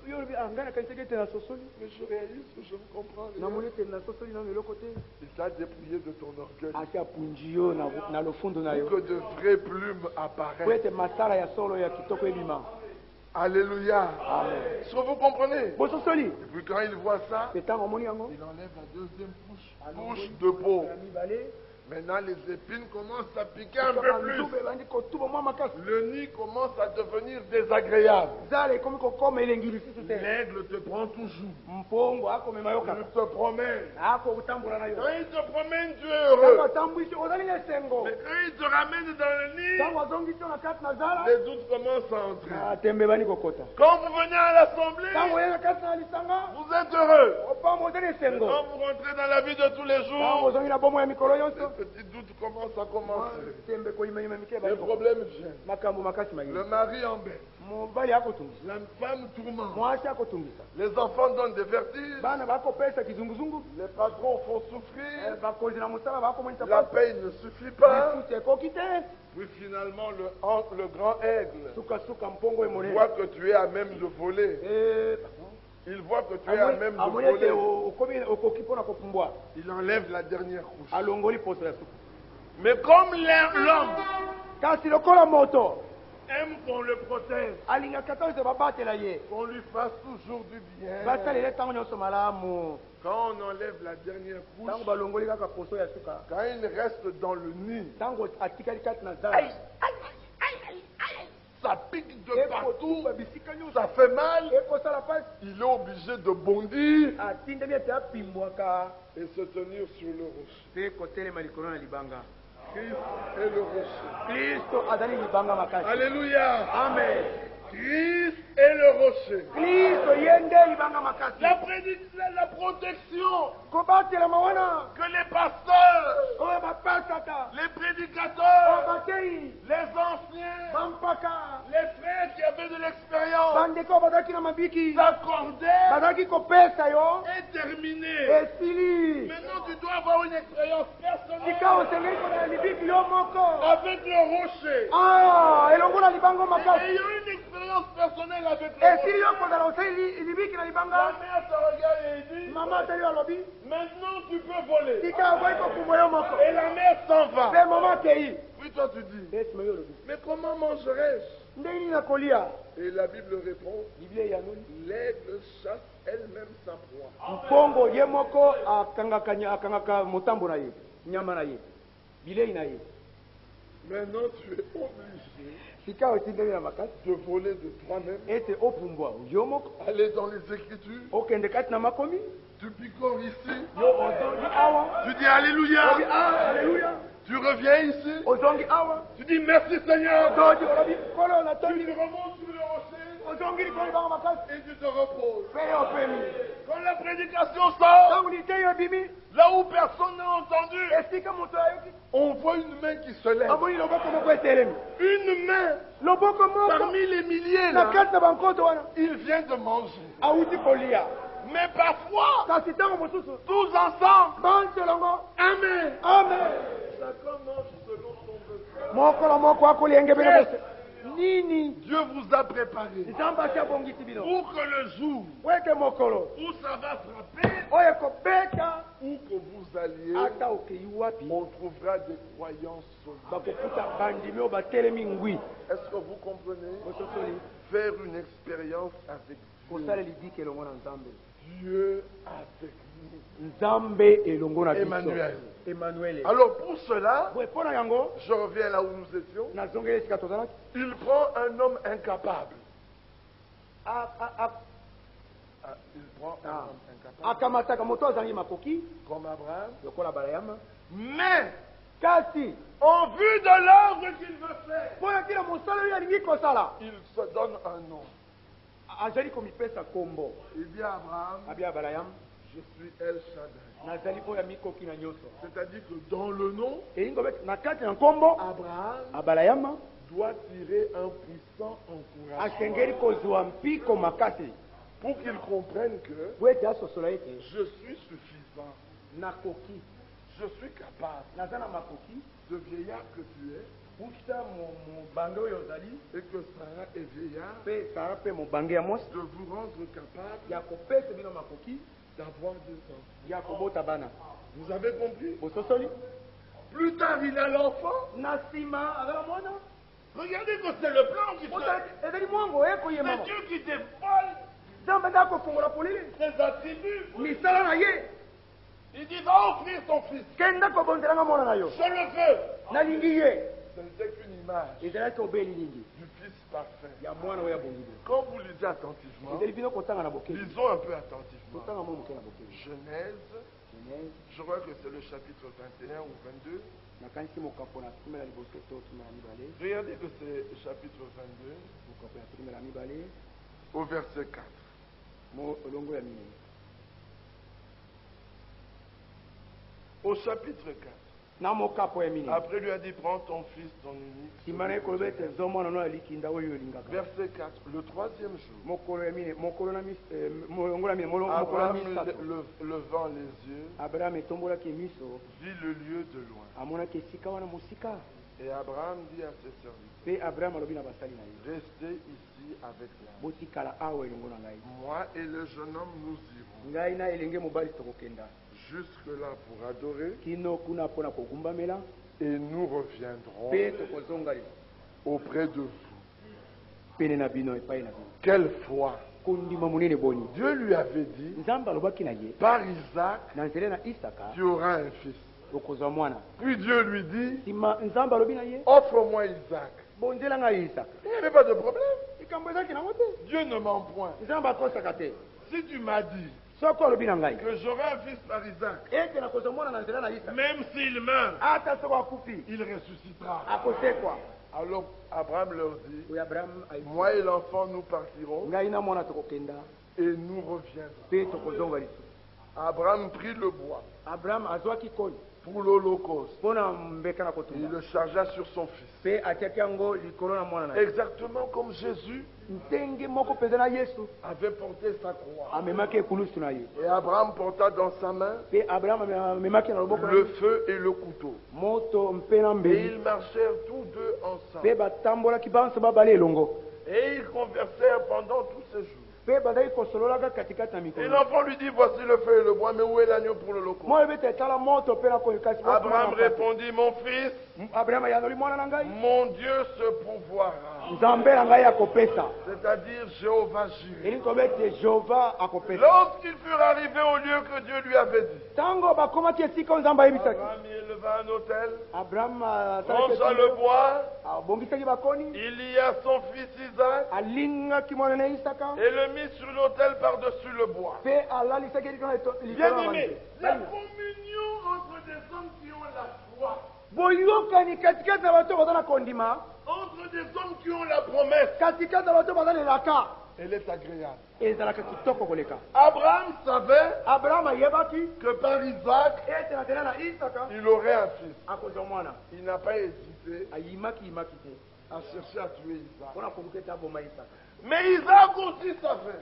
Speaker 3: Yo lobi angana kanisaki ete na sosoli.
Speaker 1: Mais je réalise que je ne comprends rien.
Speaker 3: namoni ete na sosoli na eloko te.
Speaker 1: Il t'a dépouillé de ton orgueil.
Speaker 3: asi apunji yo na lofundo na yo
Speaker 1: Pour que de vraies plumes
Speaker 3: po
Speaker 1: apparaissent.
Speaker 3: ete masala ya solo ya kitoko ebima.
Speaker 1: Alléluia.
Speaker 3: Amen.
Speaker 1: Est-ce que vous comprenez?
Speaker 3: bososoli
Speaker 1: Et puis quand il voit ça,
Speaker 3: mpe ntango omoni yango
Speaker 1: il enlève la deuxième couche de peau.
Speaker 3: ya mibale
Speaker 1: Maintenant les épines commencent à piquer un peu plus.
Speaker 3: banzube ebandi kotuba mwa makasi.
Speaker 1: Le nid commence à devenir désagréable.
Speaker 3: zala ekomi kokoma elengi lisusu te.
Speaker 1: L'aigle te prend toujours.
Speaker 3: mpongo akomema yo
Speaker 1: Il
Speaker 3: kaka
Speaker 1: te promène.
Speaker 3: akotambola na yo.
Speaker 1: Quand il te promène, tu es
Speaker 3: ntango
Speaker 1: heureux.
Speaker 3: atambwisi ozali na esengo.
Speaker 1: Mais quand il te ramène dans le nid,
Speaker 3: ntango azongisi yo na kati na zala
Speaker 1: les doutes commencent à entrer.
Speaker 3: tembe ebandi kokota.
Speaker 1: Quand vous venez à l'assemblée,
Speaker 3: ntango oye na kati na lisanga
Speaker 1: vous êtes heureux.
Speaker 3: opamba ozali esengo.
Speaker 1: Quand vous rentrez dans la vie de tous les
Speaker 3: ntango
Speaker 1: jours,
Speaker 3: ozongi na bomo ya mikolo nyonso
Speaker 1: les petits doutes commencent à commencer.
Speaker 3: tembe koyimayima mike
Speaker 1: Les
Speaker 3: ebandi kokota.
Speaker 1: problèmes viennent.
Speaker 3: makambo makasi
Speaker 1: Le
Speaker 3: mayini.
Speaker 1: mari embête.
Speaker 3: mobali akotungisa
Speaker 1: La femme tourmente.
Speaker 3: mwasi akotungisa
Speaker 1: Les enfants donnent des vertiges.
Speaker 3: bana bakopesa kizunguzungu.
Speaker 1: Les patrons font souffrir.
Speaker 3: bakonzi na mosala bakomonisa
Speaker 1: La paye ne suffit pas.
Speaker 3: lisusu ekoki te.
Speaker 1: Puis finalement, le grand aigle
Speaker 3: sukasuka mpongo emonene.
Speaker 1: voit que tu es à même de voler. Il voit que tu es à même de
Speaker 3: amoni ete
Speaker 1: voler.
Speaker 3: okomi okoki mpona kopumbwa.
Speaker 1: Il enlève la dernière couche.
Speaker 3: alongoli poso ya suka.
Speaker 1: Mais comme l'homme
Speaker 3: kasi lokola moto
Speaker 1: aime qu'on le protège,
Speaker 3: alingaka ta ete babatela ye
Speaker 1: qu'on lui fasse toujours du bien,
Speaker 3: basalela ntango nyonso malamu.
Speaker 1: quand on enlève la dernière
Speaker 3: ntango
Speaker 1: couche,
Speaker 3: balongoli kaka poso ya suka.
Speaker 1: quand il reste dans le nid,
Speaker 3: ntango atikali kati na zala
Speaker 1: ça pique de partout,
Speaker 3: ekotuba bisika nyonso
Speaker 1: ça fait mal,
Speaker 3: ekosala pasi.
Speaker 1: il est obligé de bondir
Speaker 3: atindemi ete apimbwaka
Speaker 1: et se tenir sur le rocher.
Speaker 3: mpe kotelema likolo na libanga.
Speaker 1: Christ est le rocher.
Speaker 3: kristo azali libanga makasi.
Speaker 1: Alléluia.
Speaker 3: amen.
Speaker 1: Christ est le rocher.
Speaker 3: kristo ye nde libanga makasi.
Speaker 1: La protection
Speaker 3: kobatelama wana
Speaker 1: que les pasteurs,
Speaker 3: oyo bapasaka
Speaker 1: les
Speaker 3: oyo
Speaker 1: prédicateurs,
Speaker 3: batei
Speaker 1: les anciens,
Speaker 3: bampaka
Speaker 1: les frères qui avaient de l'expérience
Speaker 3: bandeko bazalaki na mabiki
Speaker 1: s'accordaient
Speaker 3: bazalaki kopesa yo
Speaker 1: est terminé.
Speaker 3: esili.
Speaker 1: Maintenant, tu dois avoir une expérience personnelle
Speaker 3: sika osengeli kozala libiki yo moko
Speaker 1: avec le rocher.
Speaker 3: elongo na libango makasi.
Speaker 1: Ayant une expérience personnelle avec le
Speaker 3: esili
Speaker 1: rocher.
Speaker 3: yo kozala osali libiki na
Speaker 1: La
Speaker 3: libanga.
Speaker 1: mère te regarde et dit,
Speaker 3: mama atali yo alobi
Speaker 1: maintenant tu peux voler.
Speaker 3: tika akoki kokumba yo moko
Speaker 1: Et la mère s'en va.
Speaker 3: mpe mama akei.
Speaker 1: Puis toi tu dis,
Speaker 3: esima yo olobi
Speaker 1: mais comment mangerai-je?
Speaker 3: ndenge nini nakolia.
Speaker 1: Et la Bible répond,
Speaker 3: biblia eyanoli
Speaker 1: l'aigle chasse elle-même sa proie.
Speaker 2: mpongo ye moko akangaka motambo na ye nyama na ye bilei na ye.
Speaker 1: Maintenant tu es obligé
Speaker 2: sika otindeli na makasi
Speaker 1: de voler de toi-même,
Speaker 2: ete opumbwa yo moko
Speaker 1: aller dans les Écritures,
Speaker 2: okende kati na makomi
Speaker 1: tu picores ici,
Speaker 2: yo ozongi awa
Speaker 1: tu dis Alléluia,
Speaker 2: olobi alleluya
Speaker 1: tu reviens ici,
Speaker 2: ozongi awa
Speaker 1: tu dis merci Seigneur,
Speaker 2: todi olobi kolo na
Speaker 1: tu
Speaker 2: todi
Speaker 1: te remontes sur le rocher
Speaker 2: ozongi likolo banga makasi
Speaker 1: et tu te reposes.
Speaker 2: pe yo opemi
Speaker 1: Quand la prédication sort,
Speaker 2: ntango liteyo ebimi
Speaker 1: là où personne n'a entendu,
Speaker 2: esika moto ayoki
Speaker 1: on voit une main qui se lève.
Speaker 2: amoni loboko moko etelemi
Speaker 1: Une main
Speaker 2: loboko moko
Speaker 1: parmi les milliers
Speaker 2: na
Speaker 1: là,
Speaker 2: kati na bankoto wana
Speaker 1: il vient de manger.
Speaker 2: awuti kolia
Speaker 1: Mais parfois,
Speaker 2: kasi ntango mosusu
Speaker 1: tous ensemble,
Speaker 2: banselongo
Speaker 1: Amen.
Speaker 2: amen
Speaker 1: Chacun mange selon son besoin.
Speaker 2: mokolo moko akolia ngebe na bose nini
Speaker 1: Dieu vous a préparé
Speaker 2: nzambe ati abongisi bino
Speaker 1: pour que le jour
Speaker 2: po ete mokolo
Speaker 1: où ça va frapper,
Speaker 2: oyo ekobeta
Speaker 1: où que vous alliez,
Speaker 2: ata okei wapi
Speaker 1: on trouvera des croyants sauvés.
Speaker 2: bakokuta bandimi oyo batelemi ngwi
Speaker 1: Est-ce que vous comprenez?
Speaker 2: ososoli
Speaker 1: Faire une expérience avec Dieu.
Speaker 2: kosala lidiki elongo na nzambe
Speaker 1: Dieu avec nous.
Speaker 2: nzambe elongo na biso
Speaker 1: Emmanuel.
Speaker 2: emmanuel
Speaker 1: Alors pour cela,
Speaker 2: boye mpo na yango
Speaker 1: je reviens là où nous étions.
Speaker 2: nazongeli esika tozalaki
Speaker 1: Il prend un homme incapable. Il prend un homme incapable.
Speaker 2: akamataka moto azangi makoki
Speaker 1: Comme Abraham.
Speaker 2: lokola balayama
Speaker 1: Mais,
Speaker 2: kasi
Speaker 1: en vue de l'œuvre qu'il veut faire,
Speaker 2: mpo na tina mosala oyo alingi kosala
Speaker 1: il se donne un nom.
Speaker 2: azali komipesa kombo
Speaker 1: Il dit à Abraham,
Speaker 2: abia balayama
Speaker 1: je suis El Shaddai.
Speaker 2: nazali oyo amikoki na nyonso
Speaker 1: C'est-à-dire que dans le nom,
Speaker 2: elingi kobeta na kati na nkombo
Speaker 1: Abraham
Speaker 2: abalayama
Speaker 1: doit tirer un puissant encouragement
Speaker 2: asengeli kozwa mpiko makasi
Speaker 1: pour qu'il comprenne que
Speaker 2: po ete asosola ete
Speaker 1: je suis suffisant,
Speaker 2: nakoki
Speaker 1: je suis capable,
Speaker 2: naza na makoki
Speaker 1: ce vieillard que tu es,
Speaker 2: kuta mobange oyo ozali
Speaker 1: et que Sarah est vieillard,
Speaker 2: mpe sara mpe mobange ya mwasi
Speaker 1: de vous rendre capable
Speaker 2: ya kopesa bino makoki
Speaker 1: d'avoir des enfants.
Speaker 2: ya kobota bana
Speaker 1: Vous avez compris?
Speaker 2: bososoli
Speaker 1: Plus tard, il a l'enfant.
Speaker 2: na nsima azala mwana
Speaker 1: Regardez que c'est le plan qui fait.
Speaker 2: ezali mwango
Speaker 1: C'est
Speaker 2: ekoyemama
Speaker 1: Dieu qui dévoile
Speaker 2: nzambe nde akofungola polele
Speaker 1: ses attributs.
Speaker 2: misala na ye
Speaker 1: Il dit, va offrir ton fils.
Speaker 2: kenda kobonzelanga mwana na yo
Speaker 1: Je le veux.
Speaker 2: nalingi ye
Speaker 1: Ce n'était qu'une image
Speaker 2: ezalaki obeli lingi
Speaker 1: du fils parfait.
Speaker 2: ya mwana oyo abongili
Speaker 1: Quand vous lisez attentivement,
Speaker 2: ezali bino kotanga na bokeli
Speaker 1: lisons un peu attentivement.
Speaker 2: kotanga mo moke na bokeli
Speaker 1: Genèse,
Speaker 2: Genèse
Speaker 1: je crois que c'est le chapitre 21 ou 22.
Speaker 2: nakanisi mokapo na tumela liboso to tumela mibale
Speaker 1: Regardez que c'est chapitre 22
Speaker 2: mokapo ya tumela mibale
Speaker 1: au verset 4.
Speaker 2: mo olongo ya minei
Speaker 1: Au chapitre 4.
Speaker 2: na mokapo ya minei
Speaker 1: Après lui a dit, prends ton fils, ton unique.
Speaker 2: nsima na ye koloba ete zwa mwana no ya likinda oyo olingaka
Speaker 1: Verset 4. Le troisième jour.
Speaker 2: mokolo ya minei mokolo na molongo ya minei mokolo ya
Speaker 1: Abraham,
Speaker 2: misato
Speaker 1: levant les yeux,
Speaker 2: abraham etombolaki miso
Speaker 1: vit le lieu de loin.
Speaker 2: amonaki esika wana mosika
Speaker 1: Et Abraham dit à ses serviteurs,
Speaker 2: mpe abraham alobi na basali na ye
Speaker 1: restez ici avec l'âme.
Speaker 2: botikala awa elongo na ngai
Speaker 1: Moi et le jeune homme, nous irons
Speaker 2: ngai na elenge mobali tokokenda
Speaker 1: jusque-là pour adorer
Speaker 2: kino kuna mpona kogumbamela
Speaker 1: et nous reviendrons
Speaker 2: mpe tokozonga lisusu
Speaker 1: auprès de vous.
Speaker 2: pene na bino epai na bino
Speaker 1: Quelle foi!
Speaker 2: kondima monene boni
Speaker 1: Dieu lui avait dit,
Speaker 2: nzambe alobaki na ye
Speaker 1: par Isaac,
Speaker 2: na nzela na isaka
Speaker 1: tu auras un fils.
Speaker 2: okozwa mwana
Speaker 1: Puis Dieu lui dit,
Speaker 2: nsima nzambe alobi na ye
Speaker 1: offre-moi Isaac.
Speaker 2: bonzela ngai isaka
Speaker 1: Il n'y avait pas de problème.
Speaker 2: likambo ezalaki nango te
Speaker 1: Dieu ne ment point.
Speaker 2: nzambe akosaka te
Speaker 1: Si tu m'as dit
Speaker 2: soko alobi na ngai
Speaker 1: que j'aurai un fils par Isaac,
Speaker 2: ete nakozwa mwana na nzela na isaka
Speaker 1: même s'il meurt,
Speaker 2: ata soko akufi
Speaker 1: il ressuscitera.
Speaker 2: akosekwa
Speaker 1: Alors Abraham leur dit,
Speaker 2: oyo abraham
Speaker 1: moi et l'enfant, nous partirons
Speaker 2: ngai na mwana tokokenda
Speaker 1: et nous reviendrons.
Speaker 2: mpe tokozonga lisusu
Speaker 1: Abraham prit le bois
Speaker 2: abraham azwaki koni
Speaker 1: pour l'holocauste
Speaker 2: mpo na mbeka na
Speaker 1: et il
Speaker 2: kotumba
Speaker 1: le chargea sur son fils.
Speaker 2: mpe atiaki yango likolo na mwana na ye
Speaker 1: Exactement comme Jésus
Speaker 2: ndenge moko mpenza na yesu
Speaker 1: avait porté sa croix.
Speaker 2: amemaki ekulusu na ye
Speaker 1: Et Abraham porta dans sa main
Speaker 2: mpe abraham amemaki na loboko na
Speaker 1: le
Speaker 2: ye
Speaker 1: feu et le couteau.
Speaker 2: moto mpe na
Speaker 1: Et
Speaker 2: mbeli
Speaker 1: ils marchèrent tous deux ensemble.
Speaker 2: mpe batambolaki banso babale elongo
Speaker 1: Et ils conversèrent pendant tous ces jours.
Speaker 2: mpe bazalaki kosololaka katikati na
Speaker 1: Et
Speaker 2: mikolo
Speaker 1: l'enfant lui dit, voici le feu et le bois, mais où est l'agneau pour l'holocauste?
Speaker 2: moi oyebete etala moto mpe na koni kasi
Speaker 1: Abraham répondit, mon fils,
Speaker 2: abraham ayanoli mwana na ngai
Speaker 1: mon Dieu se pourvoira. C'est-à-dire Jéhovah Jireh.
Speaker 2: Lorsqu'il
Speaker 1: Lorsqu'il fut arrivé au lieu que Dieu lui avait dit, Abraham y éleva un autel, rangea le bois, il y a son fils Isaac et le mit sur l'autel par-dessus le bois. Bien-aimé, la communion entre des hommes qui ont la foi, entre des hommes qui ont la promesse, elle est agréable. Abraham savait que par Isaac, il aurait un fils. Il n'a pas hésité à chercher à tuer Isaac. Mais Isaac aussi savait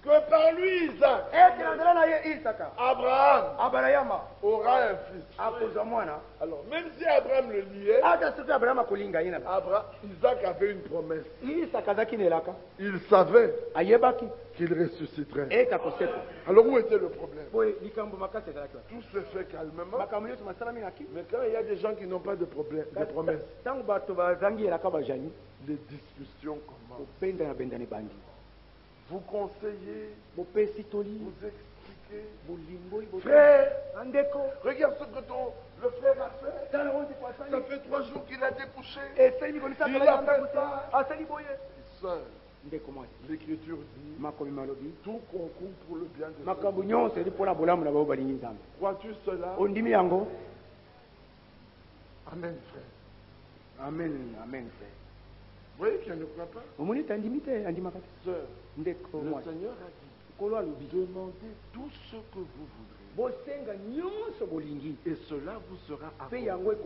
Speaker 1: que par lui, Isaac, Abraham aura un fils. Alors, même si Abraham le liait, Isaac avait une promesse. Il savait qu'il ressusciterait. Alors, où était le problème? Tout se fait calmement. Mais quand il y a des gens qui n'ont pas de problème, de promesse, les discussions commencent. Vous conseillez, vous expliquez. Frère, regarde ce que le frère a fait. Ça fait 3 jours qu'il a découché. Il a fait ça. Sœur, l'Écriture dit, tout concourt pour le bien de ceux. Crois-tu cela? Amen, frère.
Speaker 2: Amen, frère.
Speaker 1: Vous voyez qu'il ne croit pas? Sœur, le Seigneur a dit, demandez tout ce que vous voudrez. Et cela vous sera accordé.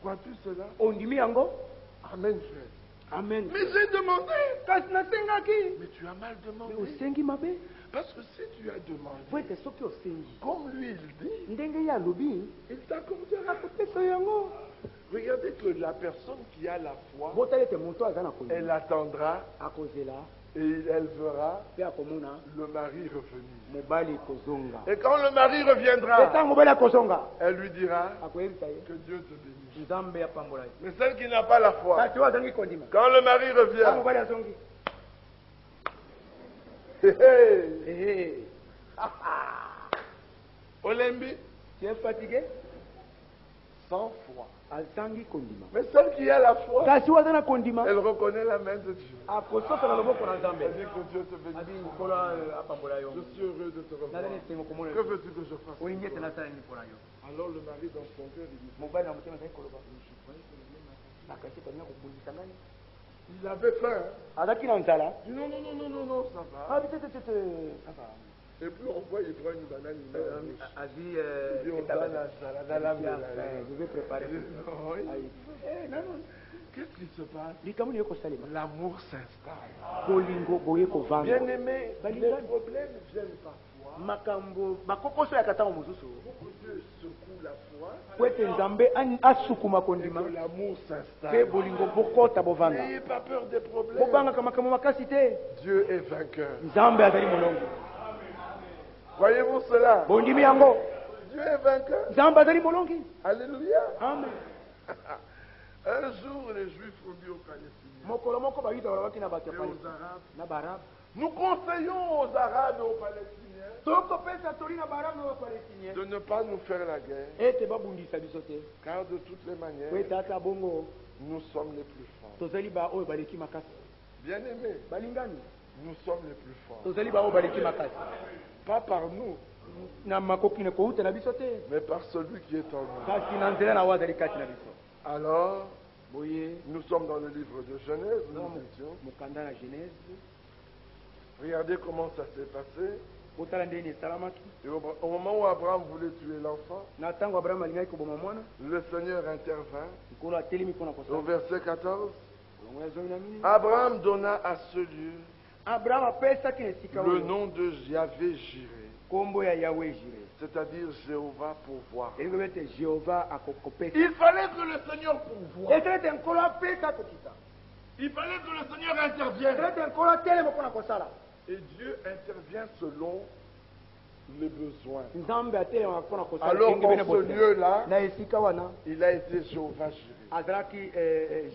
Speaker 1: Crois-tu cela? Amen, frère.
Speaker 2: Amen.
Speaker 1: Mais j'ai demandé. Mais tu as mal demandé. Parce que si tu as demandé, comme lui il dit, il t'accordera. Regardez que la personne qui a la foi, elle attendra et elle verra le mari revenir. Et quand le mari reviendra, elle lui dira que Dieu te bénisse. Mais celle qui n'a pas la foi, quand le mari revient, Olembi,
Speaker 2: tu es fatigué?
Speaker 1: Sans foi. Mais celle qui a la foi, elle reconnaît la main de Dieu. Elle dit que Dieu te bénisse. Je suis heureux de te revoir. Que veux-tu que je fasse? Alors le mari dans son cœur, il dit, il avait faim. Il dit non, ça va. Et puis on voit, il prend une banane, il met dans la bouche. Il dit, on va la
Speaker 2: je vais préparer.
Speaker 1: Qu'est-ce qui se passe? L'amour s'installe. Bien aimé, les problèmes viennent parfois. Beaucoup Dieu secoue la foi. Et que l'amour s'installe. N'ayez pas peur des problèmes. Dieu est vainqueur. Voyez-vous cela? Dieu est vainqueur. Alléluia.
Speaker 2: Amen.
Speaker 1: Un jour, les Juifs ont dit aux Palestiniens et aux Arabes, nous conseillons aux Arabes et aux Palestiniens de ne pas nous faire la guerre, car de toutes les manières, nous sommes les plus forts. Bien aimés, nous sommes les plus forts. Pas par nous, mais par celui qui est en nous. Alors, nous sommes dans le livre de Genèse, regardez comment ça s'est passé. Et au moment où Abraham voulait tuer l'enfant, le Seigneur intervint. Au verset 14, Abraham donna à ce lieu le nom de Yahvé Jireh, c'est-à-dire Jéhovah pourvoit. Il fallait que le Seigneur pourvoie. Il fallait que le Seigneur intervienne. Et Dieu intervient selon les besoins.
Speaker 2: nzambe atelemaka mpona kosala
Speaker 1: Alors
Speaker 2: ndenge bene
Speaker 1: en ce
Speaker 2: bote.
Speaker 1: lieu-là,
Speaker 2: Na esika wana
Speaker 1: il a été Jéhovah Jireh.
Speaker 2: azalaki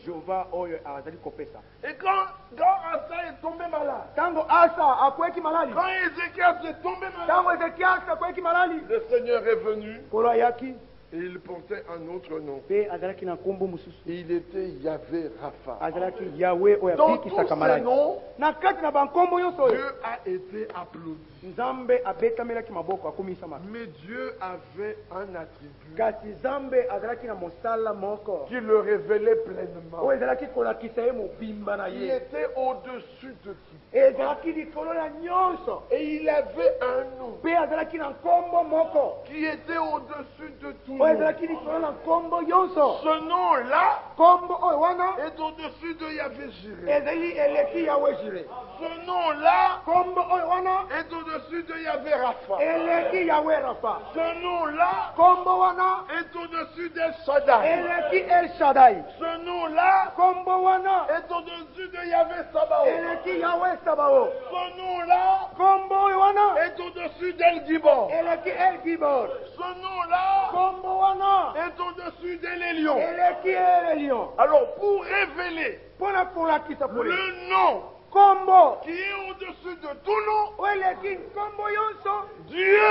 Speaker 2: jehova oyo azali kopesa.
Speaker 1: Et quand Asa est tombé malade,
Speaker 2: Ntango asa akweki malali,
Speaker 1: quand Ézéchias est tombé malade,
Speaker 2: ntango ezekiasi akweki malali,
Speaker 1: le Seigneur est venu
Speaker 2: kolo ayaki
Speaker 1: et il portait un autre nom.
Speaker 2: mpe azalaki na nkombo mosusu,
Speaker 1: Il était Yahvé Rapha.
Speaker 2: azalaki yawe oyo
Speaker 1: Dans tous
Speaker 2: abikisaka
Speaker 1: ces
Speaker 2: malali.
Speaker 1: noms,
Speaker 2: Na kati na bankombo nyonso oyo
Speaker 1: Dieu a été applaudi.
Speaker 2: nzambe abetamelaki maboko akomisamaka.
Speaker 1: Mais Dieu avait un attribut
Speaker 2: Kasi nzambe azalaki na mosala moko
Speaker 1: qui le révélait pleinement.
Speaker 2: oyo ezalaki kolakisa ye mobimba na
Speaker 1: Il
Speaker 2: ye,
Speaker 1: était au-dessus de tout.
Speaker 2: ezalaki likolo ya nyonso,
Speaker 1: Et il avait un nom
Speaker 2: mpe azalaki na nkombo moko
Speaker 1: qui était au-dessus de tout
Speaker 2: oyo
Speaker 1: nom.
Speaker 2: ezalaki likolo na nkombo nyonso.
Speaker 1: Ce nom-là
Speaker 2: Nkombo oyo wana
Speaker 1: est au-dessus de Yahvé Jireh.
Speaker 2: ezali eleki yawe jire.
Speaker 1: Ce nom-là
Speaker 2: Nkombo oyo wana
Speaker 1: est au-dessus de Yahvé Rapha.
Speaker 2: eleki yawe rafa.
Speaker 1: Ce nom-là
Speaker 2: Nkombo wana
Speaker 1: est au-dessus d'El Shaddai.
Speaker 2: eleki el shaddai.
Speaker 1: Ce nom-là
Speaker 2: Nkombo wana
Speaker 1: est au-dessus de Yahvé Sabaoth.
Speaker 2: eleki yawe sabaoth.
Speaker 1: Ce nom-là
Speaker 2: Nkombo oyo wana
Speaker 1: est au-dessus d'El Gibor.
Speaker 2: eleki el gibor.
Speaker 1: Ce nom-là
Speaker 2: Nkombo wana
Speaker 1: est au-dessus d'El Elyon.
Speaker 2: eleki el elion.
Speaker 1: Alors, pour révéler
Speaker 2: Mpona kolakisa pole
Speaker 1: le nom
Speaker 2: nkombo
Speaker 1: qui est au-dessus de tout nom,
Speaker 2: oyo eleki nkombo yonso,
Speaker 1: Dieu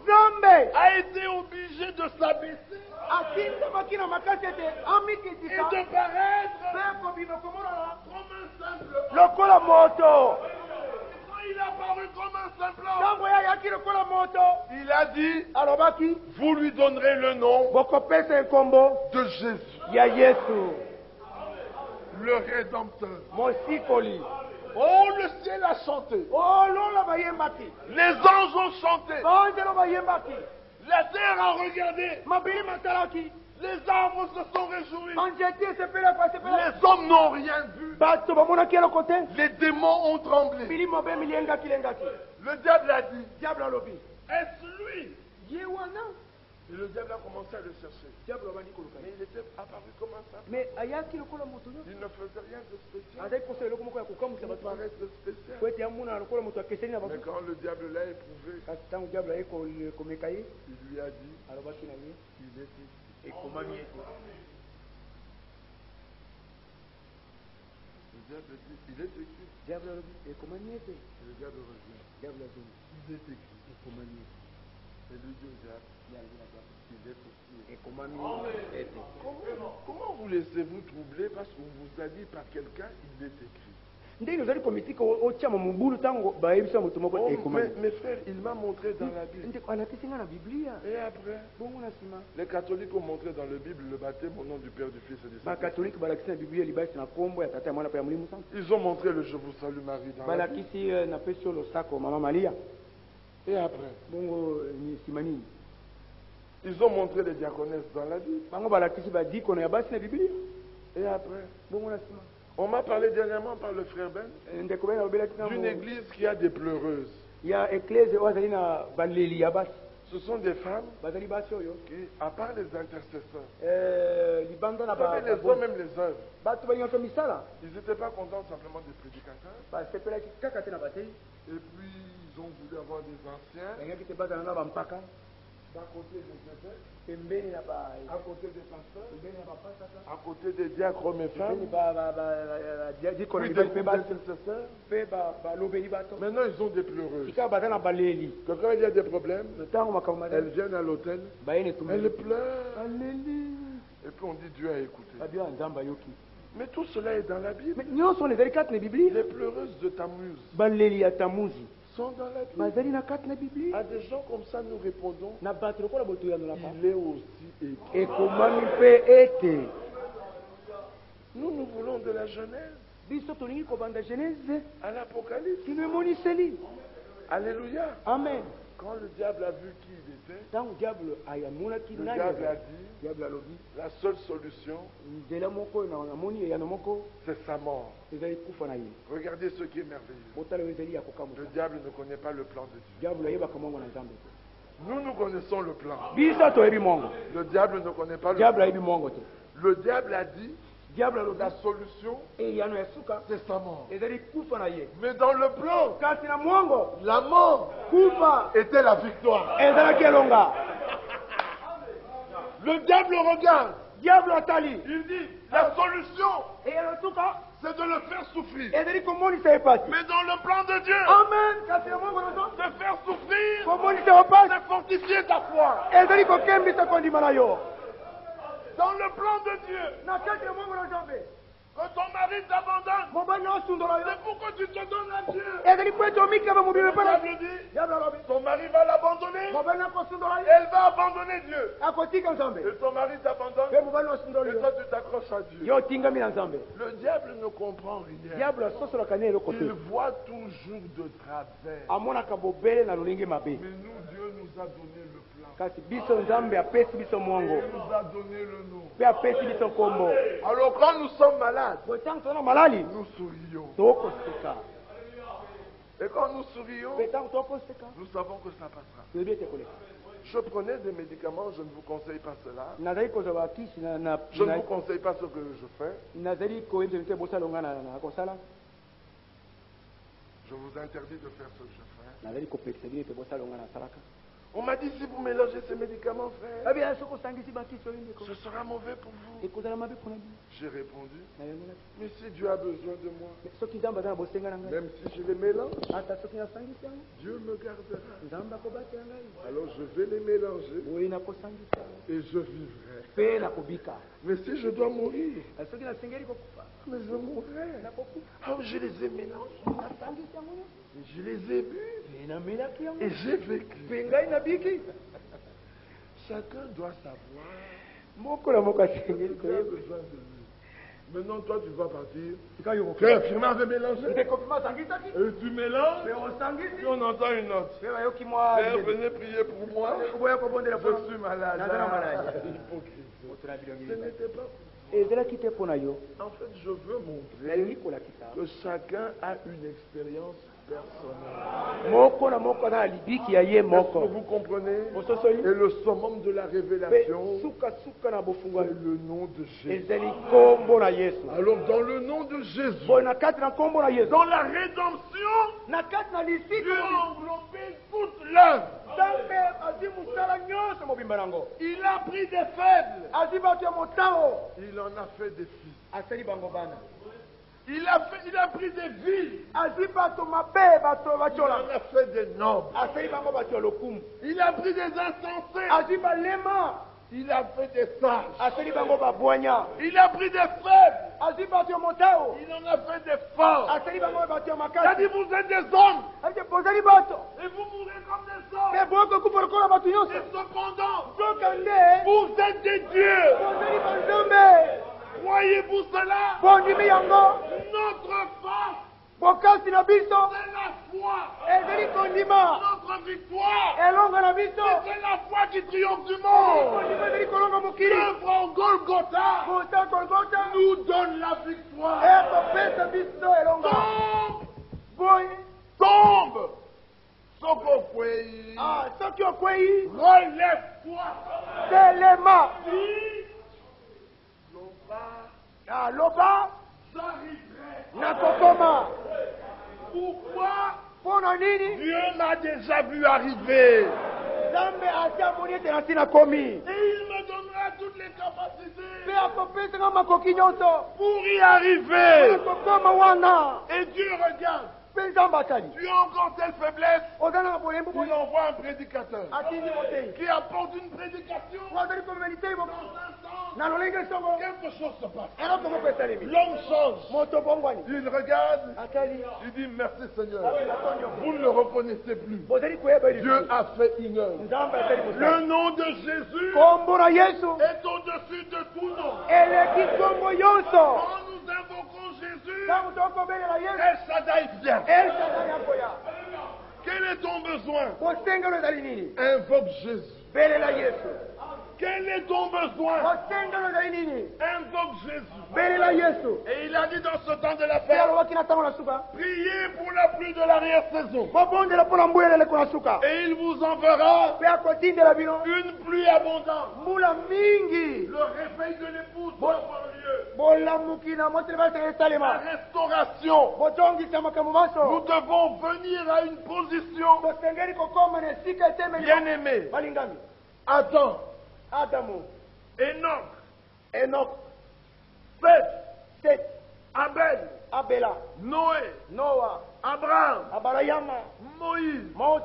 Speaker 2: nzambe
Speaker 1: a été obligé de s'abaisser
Speaker 2: atinzamaki na makasi ete
Speaker 1: et
Speaker 2: amikitika
Speaker 1: de paraître
Speaker 2: mpe kobima komonana
Speaker 1: comme un simple homme.
Speaker 2: lokola moto.
Speaker 1: Quand il a paru comme un simple homme,
Speaker 2: Ntango ye ayaki lokola moto,
Speaker 1: il a dit,
Speaker 2: alobaki
Speaker 1: vous lui donnerez le nom
Speaker 2: bokopesa nkombo
Speaker 1: de Jésus,
Speaker 2: ya yesu
Speaker 1: le Rédempteur.
Speaker 2: mosikoli.
Speaker 1: Oh, le ciel a chanté.
Speaker 2: Olola bayembaki,
Speaker 1: Les anges ont chanté.
Speaker 2: banzelo bayembaki,
Speaker 1: La terre a regardé.
Speaker 2: mabili matalaki,
Speaker 1: Les arbres se sont réjouis.
Speaker 2: banzete esepelaka sepela,
Speaker 1: Les hommes n'ont rien vu.
Speaker 2: bato bamonaki eloko te,
Speaker 1: Les démons ont tremblé.
Speaker 2: milimo mpe miliengaki lengaki.
Speaker 1: Le diable a dit,
Speaker 2: Diable alobi
Speaker 1: est-ce lui?
Speaker 2: ye wana,
Speaker 1: Et le diable a commencé à le chercher.
Speaker 2: diable abandi koluka
Speaker 1: Mais
Speaker 2: ye,
Speaker 1: il était apparu comme un simple.
Speaker 2: me ayaki lokola moto nyonso,
Speaker 1: Il ne faisait rien de spécial.
Speaker 2: azali kosala eloko moko ya kokamwisa
Speaker 1: Il
Speaker 2: bato
Speaker 1: paraissait spécial.
Speaker 2: po ete amona lokola moto akeseni na
Speaker 1: Mais
Speaker 2: bato.
Speaker 1: quand le diable l'a éprouvé,
Speaker 2: Kasi ntango diable aye komeka ye,
Speaker 1: il lui a dit,
Speaker 2: alobaki na ye
Speaker 1: il est écrit.
Speaker 2: ekomami ete.
Speaker 1: Le diable dit, il est écrit.
Speaker 2: Diable alobi ekomami ete,
Speaker 1: Et le diable revient.
Speaker 2: diable azongi
Speaker 1: Il est écrit.
Speaker 2: ekomami ete,
Speaker 1: Et lui dit au diable,
Speaker 2: diable na diable
Speaker 1: il est écrit.
Speaker 2: ekomami ete.
Speaker 1: Comment vous laissez-vous troubler parce qu'on vous a dit par quelqu'un, il est écrit?
Speaker 2: ndenge ozali komitika otyama mobulu ntango bayebisa moto moko
Speaker 1: Oh,
Speaker 2: ekomami.
Speaker 1: mes frères, il m'a montré dans la Bible.
Speaker 2: ndeko alakisi nga na biblia,
Speaker 1: Et après,
Speaker 2: bongo na nsima
Speaker 1: les catholiques ont montré dans la Bible le baptême au nom du Père, du Fils et du Saint-Esprit.
Speaker 2: bakatolike balakisi na biblia libasi na nkombo ya tata ya mwana mpe ya molimo santu.
Speaker 1: Ils ont montré le Je vous salue Marie dans la Bible.
Speaker 2: balakisi napesi yo losako mama maria,
Speaker 1: Et après,
Speaker 2: bongo nsima nini
Speaker 1: ils ont montré les diaconesses dans la Bible.
Speaker 2: bango balakisi badikono ya basi na biblia,
Speaker 1: Et après,
Speaker 2: bongo na nsima
Speaker 1: on m'a parlé dernièrement par le frère Ben
Speaker 2: ndeko bene alobelaki
Speaker 1: d'une
Speaker 2: nango
Speaker 1: église qui a des pleureuses.
Speaker 2: ya eklese oyo azali na baleli ya basi,
Speaker 1: Ce sont des femmes
Speaker 2: bazali basi oyo
Speaker 1: qui, à part les intercesseurs,
Speaker 2: libanda na
Speaker 1: vous savez, les hommes, même les œuvres,
Speaker 2: bato balingaka misala
Speaker 1: ils n'étaient pas contents simplement des prédicateurs.
Speaker 2: basepelaki kaka te na batei,
Speaker 1: Et puis, ils ont voulu avoir des anciens,
Speaker 2: balingaki te bazala na bampaka
Speaker 1: d'à côté des évêques,
Speaker 2: pembeni na
Speaker 1: à côté des pasteurs,
Speaker 2: pembeni na bapasaka,
Speaker 1: à côté des diacres hommes et femmes,
Speaker 2: pembeni dikono
Speaker 1: puis
Speaker 2: libali
Speaker 1: des
Speaker 2: mpe basi
Speaker 1: intercesseurs.
Speaker 2: mpe balobeli bato
Speaker 1: Maintenant, ils ont des pleureuses.
Speaker 2: tika baza na baleli.
Speaker 1: Que quand il y a des problèmes,
Speaker 2: ntango makambo
Speaker 1: elles
Speaker 2: mazali
Speaker 1: viennent à l'hôtel,
Speaker 2: bayene
Speaker 1: elles
Speaker 2: tumeli
Speaker 1: pleurent.
Speaker 2: baleli,
Speaker 1: Et puis on dit Dieu a écouté.
Speaker 2: babia nzambe ayoki.
Speaker 1: Mais tout cela est dans la Bible.
Speaker 2: Me nyonso wana ezali kati na biblia,
Speaker 1: Les pleureuses de Tammuz
Speaker 2: baleli ya tamuzi
Speaker 1: sont dans la Bible.
Speaker 2: bazali na kati na biblia.
Speaker 1: À des gens comme ça, nous répondons,
Speaker 2: na bato lokola botoyanolaka
Speaker 1: il est aussi écrit.
Speaker 2: ekomami mpe ete.
Speaker 1: Nous voulons de la Genèse
Speaker 2: biso tolingi kobanda genèse
Speaker 1: à l'Apocalypse.
Speaker 2: kino emoniseli.
Speaker 1: Alléluia.
Speaker 2: Amen.
Speaker 1: Quand le diable a vu qui il était,
Speaker 2: ntango diable ayamonaki
Speaker 1: le
Speaker 2: nani
Speaker 1: diable a
Speaker 2: azali,
Speaker 1: dit,
Speaker 2: diable alobi
Speaker 1: la seule solution,
Speaker 2: nzela moko oyo namoni eyano moko
Speaker 1: c'est sa mort.
Speaker 2: ezali kufa na ye.
Speaker 1: Regardez ce qui est merveilleux.
Speaker 2: botala oyo ezali ya
Speaker 1: Le
Speaker 2: kokamusa.
Speaker 1: diable ne connaît pas le plan de Dieu.
Speaker 2: diable ayebaka mongo na nzambe te.
Speaker 1: Nous connaissons le plan.
Speaker 2: biso toyebi mongo,
Speaker 1: Le diable ne connaît pas le
Speaker 2: diable
Speaker 1: plan.
Speaker 2: ayebi mongo te.
Speaker 1: Le diable a dit,
Speaker 2: diable alobi
Speaker 1: la solution,
Speaker 2: eyano ya suka
Speaker 1: c'est sa mort.
Speaker 2: ezali kufa na ye.
Speaker 1: Mais dans le plan,
Speaker 2: kasi na mongo
Speaker 1: la mort était la victoire.
Speaker 2: ezalaki elonga.
Speaker 1: Le diable regarde.
Speaker 2: Diable atali.
Speaker 1: Il dit, la solution,
Speaker 2: elotuka
Speaker 1: c'est de le faire souffrir.
Speaker 2: ezali komonisa epasi.
Speaker 1: Mais dans le plan de Dieu,
Speaker 2: Amen. Kasi na Mungu nazo
Speaker 1: te faire souffrir,
Speaker 2: komonisa epasi
Speaker 1: c'est fortifier ta foi.
Speaker 2: ezali kokembisa kondima na yo.
Speaker 1: Dans le plan de Dieu,
Speaker 2: Na kati ya Mungu na Nzambe
Speaker 1: que ton mari t'abandonne,
Speaker 2: mobali na osundola yo
Speaker 1: c'est pour que tu te donnes à Dieu.
Speaker 2: ezali po ete omikaba mobili
Speaker 1: Le
Speaker 2: mpona
Speaker 1: diable dit,
Speaker 2: diable alobi
Speaker 1: ton mari va l'abandonner,
Speaker 2: mobali na kosundola yo
Speaker 1: elle va abandonner Dieu.
Speaker 2: akotika Nzambe
Speaker 1: Et ton mari t'abandonne,
Speaker 2: mpe mobali na osundola
Speaker 1: et
Speaker 2: yo
Speaker 1: toi tu t'accroches à Dieu.
Speaker 2: yo otingami na Nzambe.
Speaker 1: Le diable ne comprend rien.
Speaker 2: diable asosolaka ne eloko te
Speaker 1: Il voit toujours de travers.
Speaker 2: amonaka bobele na lolenge mabe.
Speaker 1: Mais nous, Dieu nous a donné le plan.
Speaker 2: kasi biso Nzambe apesi biso mongo
Speaker 1: Il nous a donné le nom.
Speaker 2: mpe apesi biso nkombo.
Speaker 1: Alors quand nous sommes malades,
Speaker 2: boye ntango tozana malali
Speaker 1: nous sourions.
Speaker 2: tokoseka
Speaker 1: Et quand nous sourions,
Speaker 2: mpe ntango tokoseka
Speaker 1: nous savons que ça passera.
Speaker 2: toyebi ete koleka.
Speaker 1: Je prenais des médicaments, je ne vous conseille pas cela.
Speaker 2: nazali kozwa bakisi
Speaker 1: Je ne vous conseille pas ce que je fais.
Speaker 2: nazali koyebisa te bosalonga na kosala.
Speaker 1: Je vous interdis de faire ce que je fais.
Speaker 2: nazali kopekisa bino ete bosalonga na salaka.
Speaker 1: On m'a dit, si vous mélangez ces médicaments, frère,
Speaker 2: abia soki osangisi bakisi oyo ndeko
Speaker 1: ce sera mauvais pour vous.
Speaker 2: ekozala mabe mpona bino.
Speaker 1: J'ai répondu,
Speaker 2: nayongelaki
Speaker 1: mais si Dieu a besoin de moi,
Speaker 2: soki Nzambe aza na bosenga na ngai
Speaker 1: même si je les mélange,
Speaker 2: ata soki nasangisi yango
Speaker 1: Dieu me gardera.
Speaker 2: Nzambe akobatela ngai
Speaker 1: Alors je vais les mélanger
Speaker 2: boye nakosangisa
Speaker 1: et je vivrai.
Speaker 2: mpe nakobika.
Speaker 1: Mais si je dois mourir,
Speaker 2: soki nasengeli kokufa
Speaker 1: mais je mourrai.
Speaker 2: nakokufa
Speaker 1: Ah, je les ai mélangés,
Speaker 2: nasangisi yango nyonso
Speaker 1: je les ai bu
Speaker 2: mpe namelaki yango
Speaker 1: et j'ai vécu.
Speaker 2: mpe ngai nabiki.
Speaker 1: Chacun doit savoir
Speaker 2: moko na moko asengeli
Speaker 1: qu'il a
Speaker 2: koyeba.
Speaker 1: besoin de lui. Maintenant, toi, tu vas partir.
Speaker 2: sika yo
Speaker 1: Tu as firmé avec mélanger.
Speaker 2: mpe kokima asangisaki
Speaker 1: Et tu mélanges.
Speaker 2: mpe osangisi
Speaker 1: Puis on entend une note.
Speaker 2: mpe bayoki mwa
Speaker 1: Père, venez prier pour moi.
Speaker 2: boya kobondela
Speaker 1: Je suis malade.
Speaker 2: naza na maladi.
Speaker 1: Hypocrite.
Speaker 2: moto na
Speaker 1: Ce
Speaker 2: bilongi
Speaker 1: n'était pas.
Speaker 2: ezalaki te mpo na yo.
Speaker 1: En fait, je veux montrer
Speaker 2: nalingi kolakisa
Speaker 1: que chacun a une expérience personnelle.
Speaker 2: moko na moko aza na libiki ya ye
Speaker 1: Est-ce que
Speaker 2: moko
Speaker 1: vous comprenez?
Speaker 2: mososoli
Speaker 1: Et le summum de la
Speaker 2: mpe
Speaker 1: révélation,
Speaker 2: sukasuka na
Speaker 1: c'est
Speaker 2: bofungwami
Speaker 1: le nom de Jésus.
Speaker 2: ezali nkombo na yesu.
Speaker 1: Alors, dans le nom de Jésus,
Speaker 2: boye na kati na nkombo na yesu
Speaker 1: dans la rédemption,
Speaker 2: na kati na
Speaker 1: Dieu
Speaker 2: lisika
Speaker 1: a englobé toute l'œuvre.
Speaker 2: nzambe azwi mosala nyonso mobimba nango.
Speaker 1: Il a pris des faibles.
Speaker 2: azwi bato ya motango
Speaker 1: Il en a fait des fils.
Speaker 2: asali bango bana.
Speaker 1: Il a pris des villes.
Speaker 2: azwi bato mabe bato
Speaker 1: Il en
Speaker 2: batyola
Speaker 1: a fait des nobles.
Speaker 2: asali bango bato ya lokumu.
Speaker 1: Il a pris des insensés.
Speaker 2: azwi balema
Speaker 1: Il a fait des sages.
Speaker 2: asali bango babwanya.
Speaker 1: Il a pris des faibles.
Speaker 2: azwi bato ya motao
Speaker 1: Il en a fait des forts.
Speaker 2: asali bango bato ya
Speaker 1: Il a
Speaker 2: makasi.
Speaker 1: dit, vous êtes des hommes.
Speaker 2: ate bozali bato
Speaker 1: Et vous mourrez comme des
Speaker 2: mpe
Speaker 1: hommes.
Speaker 2: bokokufa lokola bato nyonso.
Speaker 1: Et cependant,
Speaker 2: soka nde
Speaker 1: vous êtes des dieux.
Speaker 2: bozali banzambe
Speaker 1: Croyez-vous cela?
Speaker 2: bondimi yango.
Speaker 1: Notre force,
Speaker 2: bokasi na biso
Speaker 1: c'est la foi.
Speaker 2: ezali kondima
Speaker 1: Notre victoire,
Speaker 2: elonga na biso
Speaker 1: c'est la foi qui triomphe du monde.
Speaker 2: kondima ezali kolonga mokili.
Speaker 1: L'œuvre en Golgotha
Speaker 2: kota golgota
Speaker 1: nous donne la victoire.
Speaker 2: ekopesa biso elonga.
Speaker 1: Tombe,
Speaker 2: boye
Speaker 1: tombe. Sokokwei,
Speaker 2: soki okwei
Speaker 1: relève-toi.
Speaker 2: telema.
Speaker 1: Dis, Loba,
Speaker 2: loba
Speaker 1: j'arriverai.
Speaker 2: nakokoma.
Speaker 1: Pourquoi?
Speaker 2: mpo na nini
Speaker 1: Dieu m'a déjà vu arriver.
Speaker 2: nzambe ati amoni ete nasi nakomi.
Speaker 1: Et il me donnera toutes les capacités
Speaker 2: mpe akopesanga makoki nyonso
Speaker 1: pour y arriver.
Speaker 2: akokoma wana.
Speaker 1: Et Dieu regarde.
Speaker 2: mpe nzambe atali
Speaker 1: Tu as encore telle faiblesse.
Speaker 2: oza na bolembu
Speaker 1: Il envoie un prédicateur
Speaker 2: atindi motei
Speaker 1: qui apporte une prédication.
Speaker 2: wazali komelitei
Speaker 1: Dans un sens,
Speaker 2: na lolenge songo
Speaker 1: quelque chose se passe.
Speaker 2: eloko moko esalemi.
Speaker 1: L'homme change.
Speaker 2: moto bongwani
Speaker 1: Il regarde.
Speaker 2: atali
Speaker 1: Il dit merci Seigneur.
Speaker 2: atonyo
Speaker 1: Vous ne le reconnaissez plus.
Speaker 2: bozali koyeba
Speaker 1: Dieu a fait une œuvre.
Speaker 2: nzambe asali
Speaker 1: Le
Speaker 2: mosala.
Speaker 1: nom de Jésus
Speaker 2: kombo na yesu
Speaker 1: est au-dessus de tout nom.
Speaker 2: eleki kombo nyonso.
Speaker 1: Quand nous invoquons Jésus,
Speaker 2: ntango tokobelela yesu
Speaker 1: El Shaddai vient.
Speaker 2: elsadali akoya.
Speaker 1: Quel est ton besoin?
Speaker 2: bosengelo ezali nini
Speaker 1: Invoque Jésus.
Speaker 2: belela yesu.
Speaker 1: Quel est ton besoin?
Speaker 3: osengelo za nini?
Speaker 1: Invoque Jésus.
Speaker 3: Belela Yesu.
Speaker 1: Et il a dit dans ce temps de la
Speaker 3: Pe
Speaker 1: fête,
Speaker 3: alobaki na ntango na suka.
Speaker 1: priez pour la pluie de l'arrière-saison.
Speaker 3: Bobondela mpo na mbula eleko na suka.
Speaker 1: Et il vous enverra
Speaker 3: Pe akotindela bino
Speaker 1: une pluie abondante.
Speaker 3: mbula mingi.
Speaker 1: Le réveil de l'épouse doit avoir lieu.
Speaker 3: Bolamuki na moteli basala
Speaker 1: La
Speaker 3: esalema.
Speaker 1: restauration.
Speaker 3: Botongisa makambo
Speaker 1: Nous
Speaker 3: maso.
Speaker 1: devons venir à une position.
Speaker 3: Tosengeli kokoma na esika etemeli.
Speaker 1: Bien-aimé,
Speaker 3: Balingami.
Speaker 1: Adam,
Speaker 3: Adamu.
Speaker 1: Enoch,
Speaker 3: Enoch.
Speaker 1: Seth,
Speaker 3: Seth.
Speaker 1: Abel,
Speaker 3: Abela.
Speaker 1: Noé,
Speaker 3: Noah.
Speaker 1: Abraham,
Speaker 3: Abarayama.
Speaker 1: Moïse,
Speaker 3: Mose.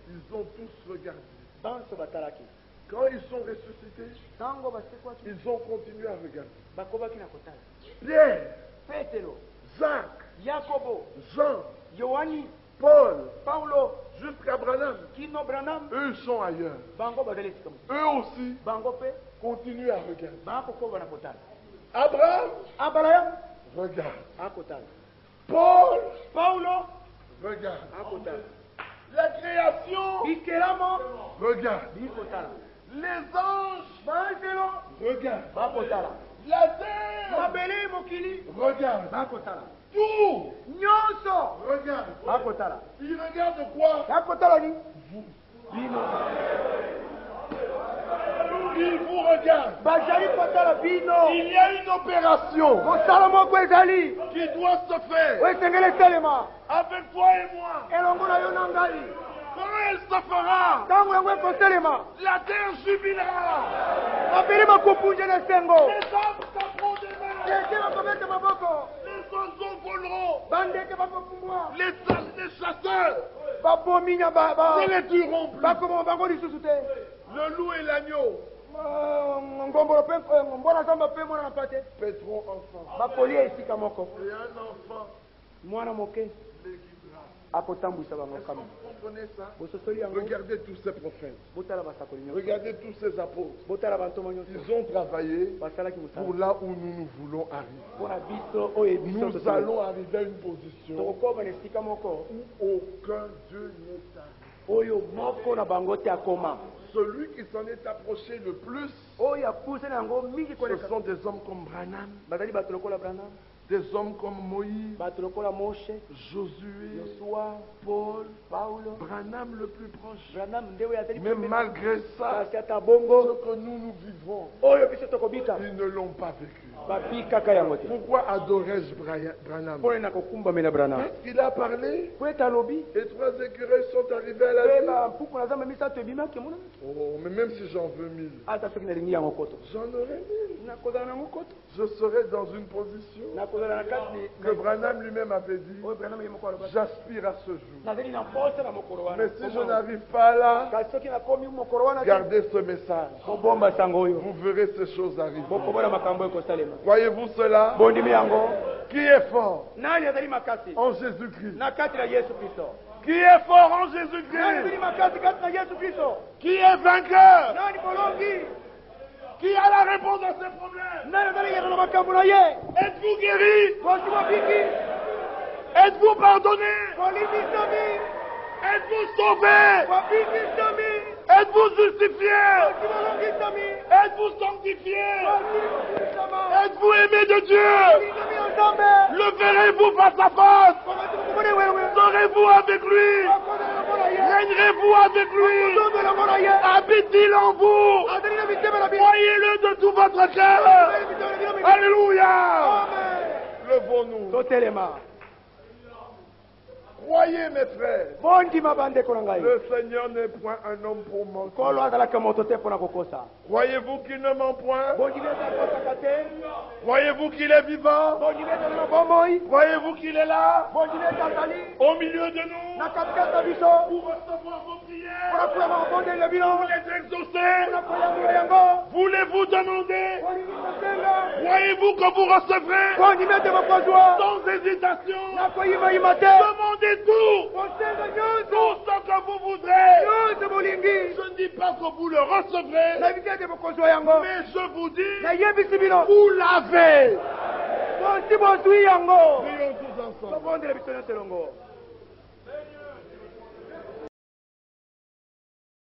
Speaker 1: ils ont tous regardé.
Speaker 3: Banso batalaki.
Speaker 1: Quand ils sont ressuscités,
Speaker 3: Tango basekwaki.
Speaker 1: ils ont continué à regarder.
Speaker 3: Bakobaki na kotala.
Speaker 1: Pierre,
Speaker 3: Petelo.
Speaker 1: Jacques,
Speaker 3: Yakobo.
Speaker 1: Jean,
Speaker 3: Yohani.
Speaker 1: Paul,
Speaker 3: Paulo.
Speaker 1: jusqu'à Branham,
Speaker 3: Kino Branham.
Speaker 1: eux sont ailleurs.
Speaker 3: Bango bazali esika mosusu.
Speaker 1: Eux aussi
Speaker 3: Bango pe.
Speaker 1: continuent à regarder.
Speaker 3: Bakokoba na kotala.
Speaker 1: Abraham,
Speaker 3: Abarayama.
Speaker 1: regarde.
Speaker 3: Akotala.
Speaker 1: Paul,
Speaker 3: Paulo.
Speaker 1: regarde.
Speaker 3: Akotala.
Speaker 1: La création,
Speaker 3: Bikelamo.
Speaker 1: regarde.
Speaker 3: Bikotala.
Speaker 1: Les anges,
Speaker 3: Banzelo.
Speaker 1: regarde.
Speaker 3: Bakotala.
Speaker 1: La terre,
Speaker 3: Mabele mokili.
Speaker 1: regarde.
Speaker 3: Bakotala.
Speaker 1: Tout,
Speaker 3: Nyonso.
Speaker 1: regarde.
Speaker 3: Bakotala.
Speaker 1: Il regarde quoi?
Speaker 3: Bakotala ni. Bino.
Speaker 1: Il vous regarde.
Speaker 3: Bazali kotala bino.
Speaker 1: Il y a une opération
Speaker 3: Mosala moko ezali.
Speaker 1: qui doit se faire
Speaker 3: Wesengele esalema.
Speaker 1: avec toi et moi.
Speaker 3: Elongo na yo na ngai.
Speaker 1: Quand elle se fera,
Speaker 3: Ntango yango ekosalema.
Speaker 1: la terre jubilera.
Speaker 3: Mabele makopunje na sengo.
Speaker 1: Les âmes taperont des mains.
Speaker 3: Ete bakobeta maboko.
Speaker 1: Les oiseaux voleront.
Speaker 3: Bandeke bakopumbwa.
Speaker 1: Les chasseurs
Speaker 3: Babominya
Speaker 1: ne les tueront plus.
Speaker 3: bakoma bango lisusu te.
Speaker 1: Le loup et l'agneau
Speaker 3: Ngombolo mpe mbwana zamba mpe mwana na pate.
Speaker 1: paîtront ensemble.
Speaker 3: Bakolia esika moko.
Speaker 1: Et un enfant
Speaker 3: Mwana moke
Speaker 1: les guidera.
Speaker 3: akotambwisa bango
Speaker 1: Est-ce
Speaker 3: kama.
Speaker 1: que vous comprenez ça?
Speaker 3: Bososoli yango.
Speaker 1: Regardez tous ces prophètes.
Speaker 3: Botala basakoli nyonso.
Speaker 1: Regardez tous ces apôtres.
Speaker 3: Botala bantoma nyonso.
Speaker 1: Ils ont travaillé
Speaker 3: Basalaki
Speaker 1: pour
Speaker 3: mosala.
Speaker 1: là où nous voulons arriver.
Speaker 3: Mpona biso oyo biso
Speaker 1: Nous
Speaker 3: tosala.
Speaker 1: allons arriver à une position
Speaker 3: Tokokoma na esika moko
Speaker 1: où aucun Dieu n'est arrivé.
Speaker 3: oyo moko na bango te akoma.
Speaker 1: Celui qui s'en est approché le plus,
Speaker 3: Oyo apuse na yango mingi
Speaker 1: ce
Speaker 3: koleka.
Speaker 1: sont des hommes comme Branham,
Speaker 3: Bazali bato lokola Branham,
Speaker 1: des hommes comme Moïse,
Speaker 3: bato lokola Moshe,
Speaker 1: Josué,
Speaker 3: Yosua,
Speaker 1: Paul,
Speaker 3: Paulo,
Speaker 1: Branham le plus proche.
Speaker 3: Branham nde oyo azali
Speaker 1: Mais malgré ça,
Speaker 3: kasi ata
Speaker 1: ce
Speaker 3: bongo
Speaker 1: que nous vivons,
Speaker 3: oyo biso tokobika
Speaker 1: ils ne l'ont pas vécu.
Speaker 3: babikaka yango te.
Speaker 1: Pourquoi adorais-je Branham?
Speaker 3: Mpona na kokumbamela Branham
Speaker 1: Parce qu'il a parlé,
Speaker 3: po ete alobi
Speaker 1: et 3 écureuils sont arrivés à la
Speaker 3: mpe
Speaker 1: vie.
Speaker 3: bampuku na zamba misato ebimaki mona
Speaker 1: Oh, mais même si j'en veux 1000,
Speaker 3: ata soki nalingi yango koto
Speaker 1: j'en aurais 1000.
Speaker 3: nakozala nango koto
Speaker 1: Je serai dans une position
Speaker 3: nakozala na kati
Speaker 1: que Branham lui-même avait dit,
Speaker 3: oyo Branham ye moko aloba
Speaker 1: j'aspire à ce jour.
Speaker 3: nazali na mposa na mokolo wana
Speaker 1: Mais si je n'arrive pas là,
Speaker 3: kasi soki nakomi mokolo wana te
Speaker 1: gardez ce message.
Speaker 3: kobomba sango oyo
Speaker 1: Vous verrez ces choses arriver.
Speaker 3: bokomona makambo ekosalema
Speaker 1: Croyez-vous cela?
Speaker 3: bondimi yango
Speaker 1: Qui est fort
Speaker 3: nani azali makasi
Speaker 1: en Jésus-Christ?
Speaker 3: na kati na yesu kristo
Speaker 1: Qui est fort en
Speaker 3: nani azali
Speaker 1: Jésus-Christ?
Speaker 3: makasi kati na yesu kristo
Speaker 1: Qui est vainqueur?
Speaker 3: nani bolongi
Speaker 1: Qui a la réponse à ces problèmes?
Speaker 3: nani azali yaka na makambo na ye
Speaker 1: Êtes-vous guéri?
Speaker 3: kosi mobiki
Speaker 1: Êtes-vous pardonné?
Speaker 3: kolibisomi
Speaker 1: Êtes-vous sauvé?
Speaker 3: kobikisomi
Speaker 1: Êtes-vous justifié?
Speaker 3: kosi bolongisomi
Speaker 1: Êtes-vous sanctifié?
Speaker 3: kosi kobisama
Speaker 1: Êtes-vous aimé de Dieu?
Speaker 3: kobisomi ya nzambe
Speaker 1: Le verrez-vous face à face?
Speaker 3: kokati mokomone wewe
Speaker 1: Serez-vous avec lui?
Speaker 3: kokona yango na ye
Speaker 1: Règnerez-vous avec lui?
Speaker 3: kozondo yango na ye
Speaker 1: Habite-t-il en vous?
Speaker 3: azali na mitema na bino
Speaker 1: Croyez-le de tout votre cœur.
Speaker 3: azali mitema na bino mingi.
Speaker 1: Alléluia.
Speaker 3: Amen.
Speaker 1: Levons-nous.
Speaker 3: totelema
Speaker 1: Croyez mes frères.
Speaker 3: bondima bandeko na ngai
Speaker 1: Le Seigneur n'est point un homme pour mentir.
Speaker 3: nkolo azalaka moto te mpona kokosa
Speaker 1: Croyez-vous qu'il ne ment point?
Speaker 3: bondimi ete akosaka te
Speaker 1: Croyez-vous qu'il est vivant?
Speaker 3: bondimi ete azali na bomoi
Speaker 1: Croyez-vous qu'il est là,
Speaker 3: bondimi ete azali
Speaker 1: au milieu de nous,
Speaker 3: na katikati na biso
Speaker 1: pour recevoir vos prières,
Speaker 3: mpona kuyamba kobondelela bino
Speaker 1: pour les exaucer?
Speaker 3: mpona koyambola yango
Speaker 1: Voulez-vous demander?
Speaker 3: bolingi kosenga
Speaker 1: Croyez-vous que vous recevrez
Speaker 3: bondimi ete bokozwa
Speaker 1: sans hésitation?
Speaker 3: na koyimayima te
Speaker 1: Demandez tout,
Speaker 3: kosenga nyonso
Speaker 1: tout ce que vous voudrez.
Speaker 3: nyonso bolingi
Speaker 1: Je ne dis pas que vous le recevrez,
Speaker 3: nayebisi ete bokozwa yango
Speaker 1: mais je vous dis,
Speaker 3: nayebisi bino
Speaker 1: vous l'avez.
Speaker 3: bosi bozwi yango
Speaker 1: Prions tous ensemble.
Speaker 3: tobondela biso nyonso elongo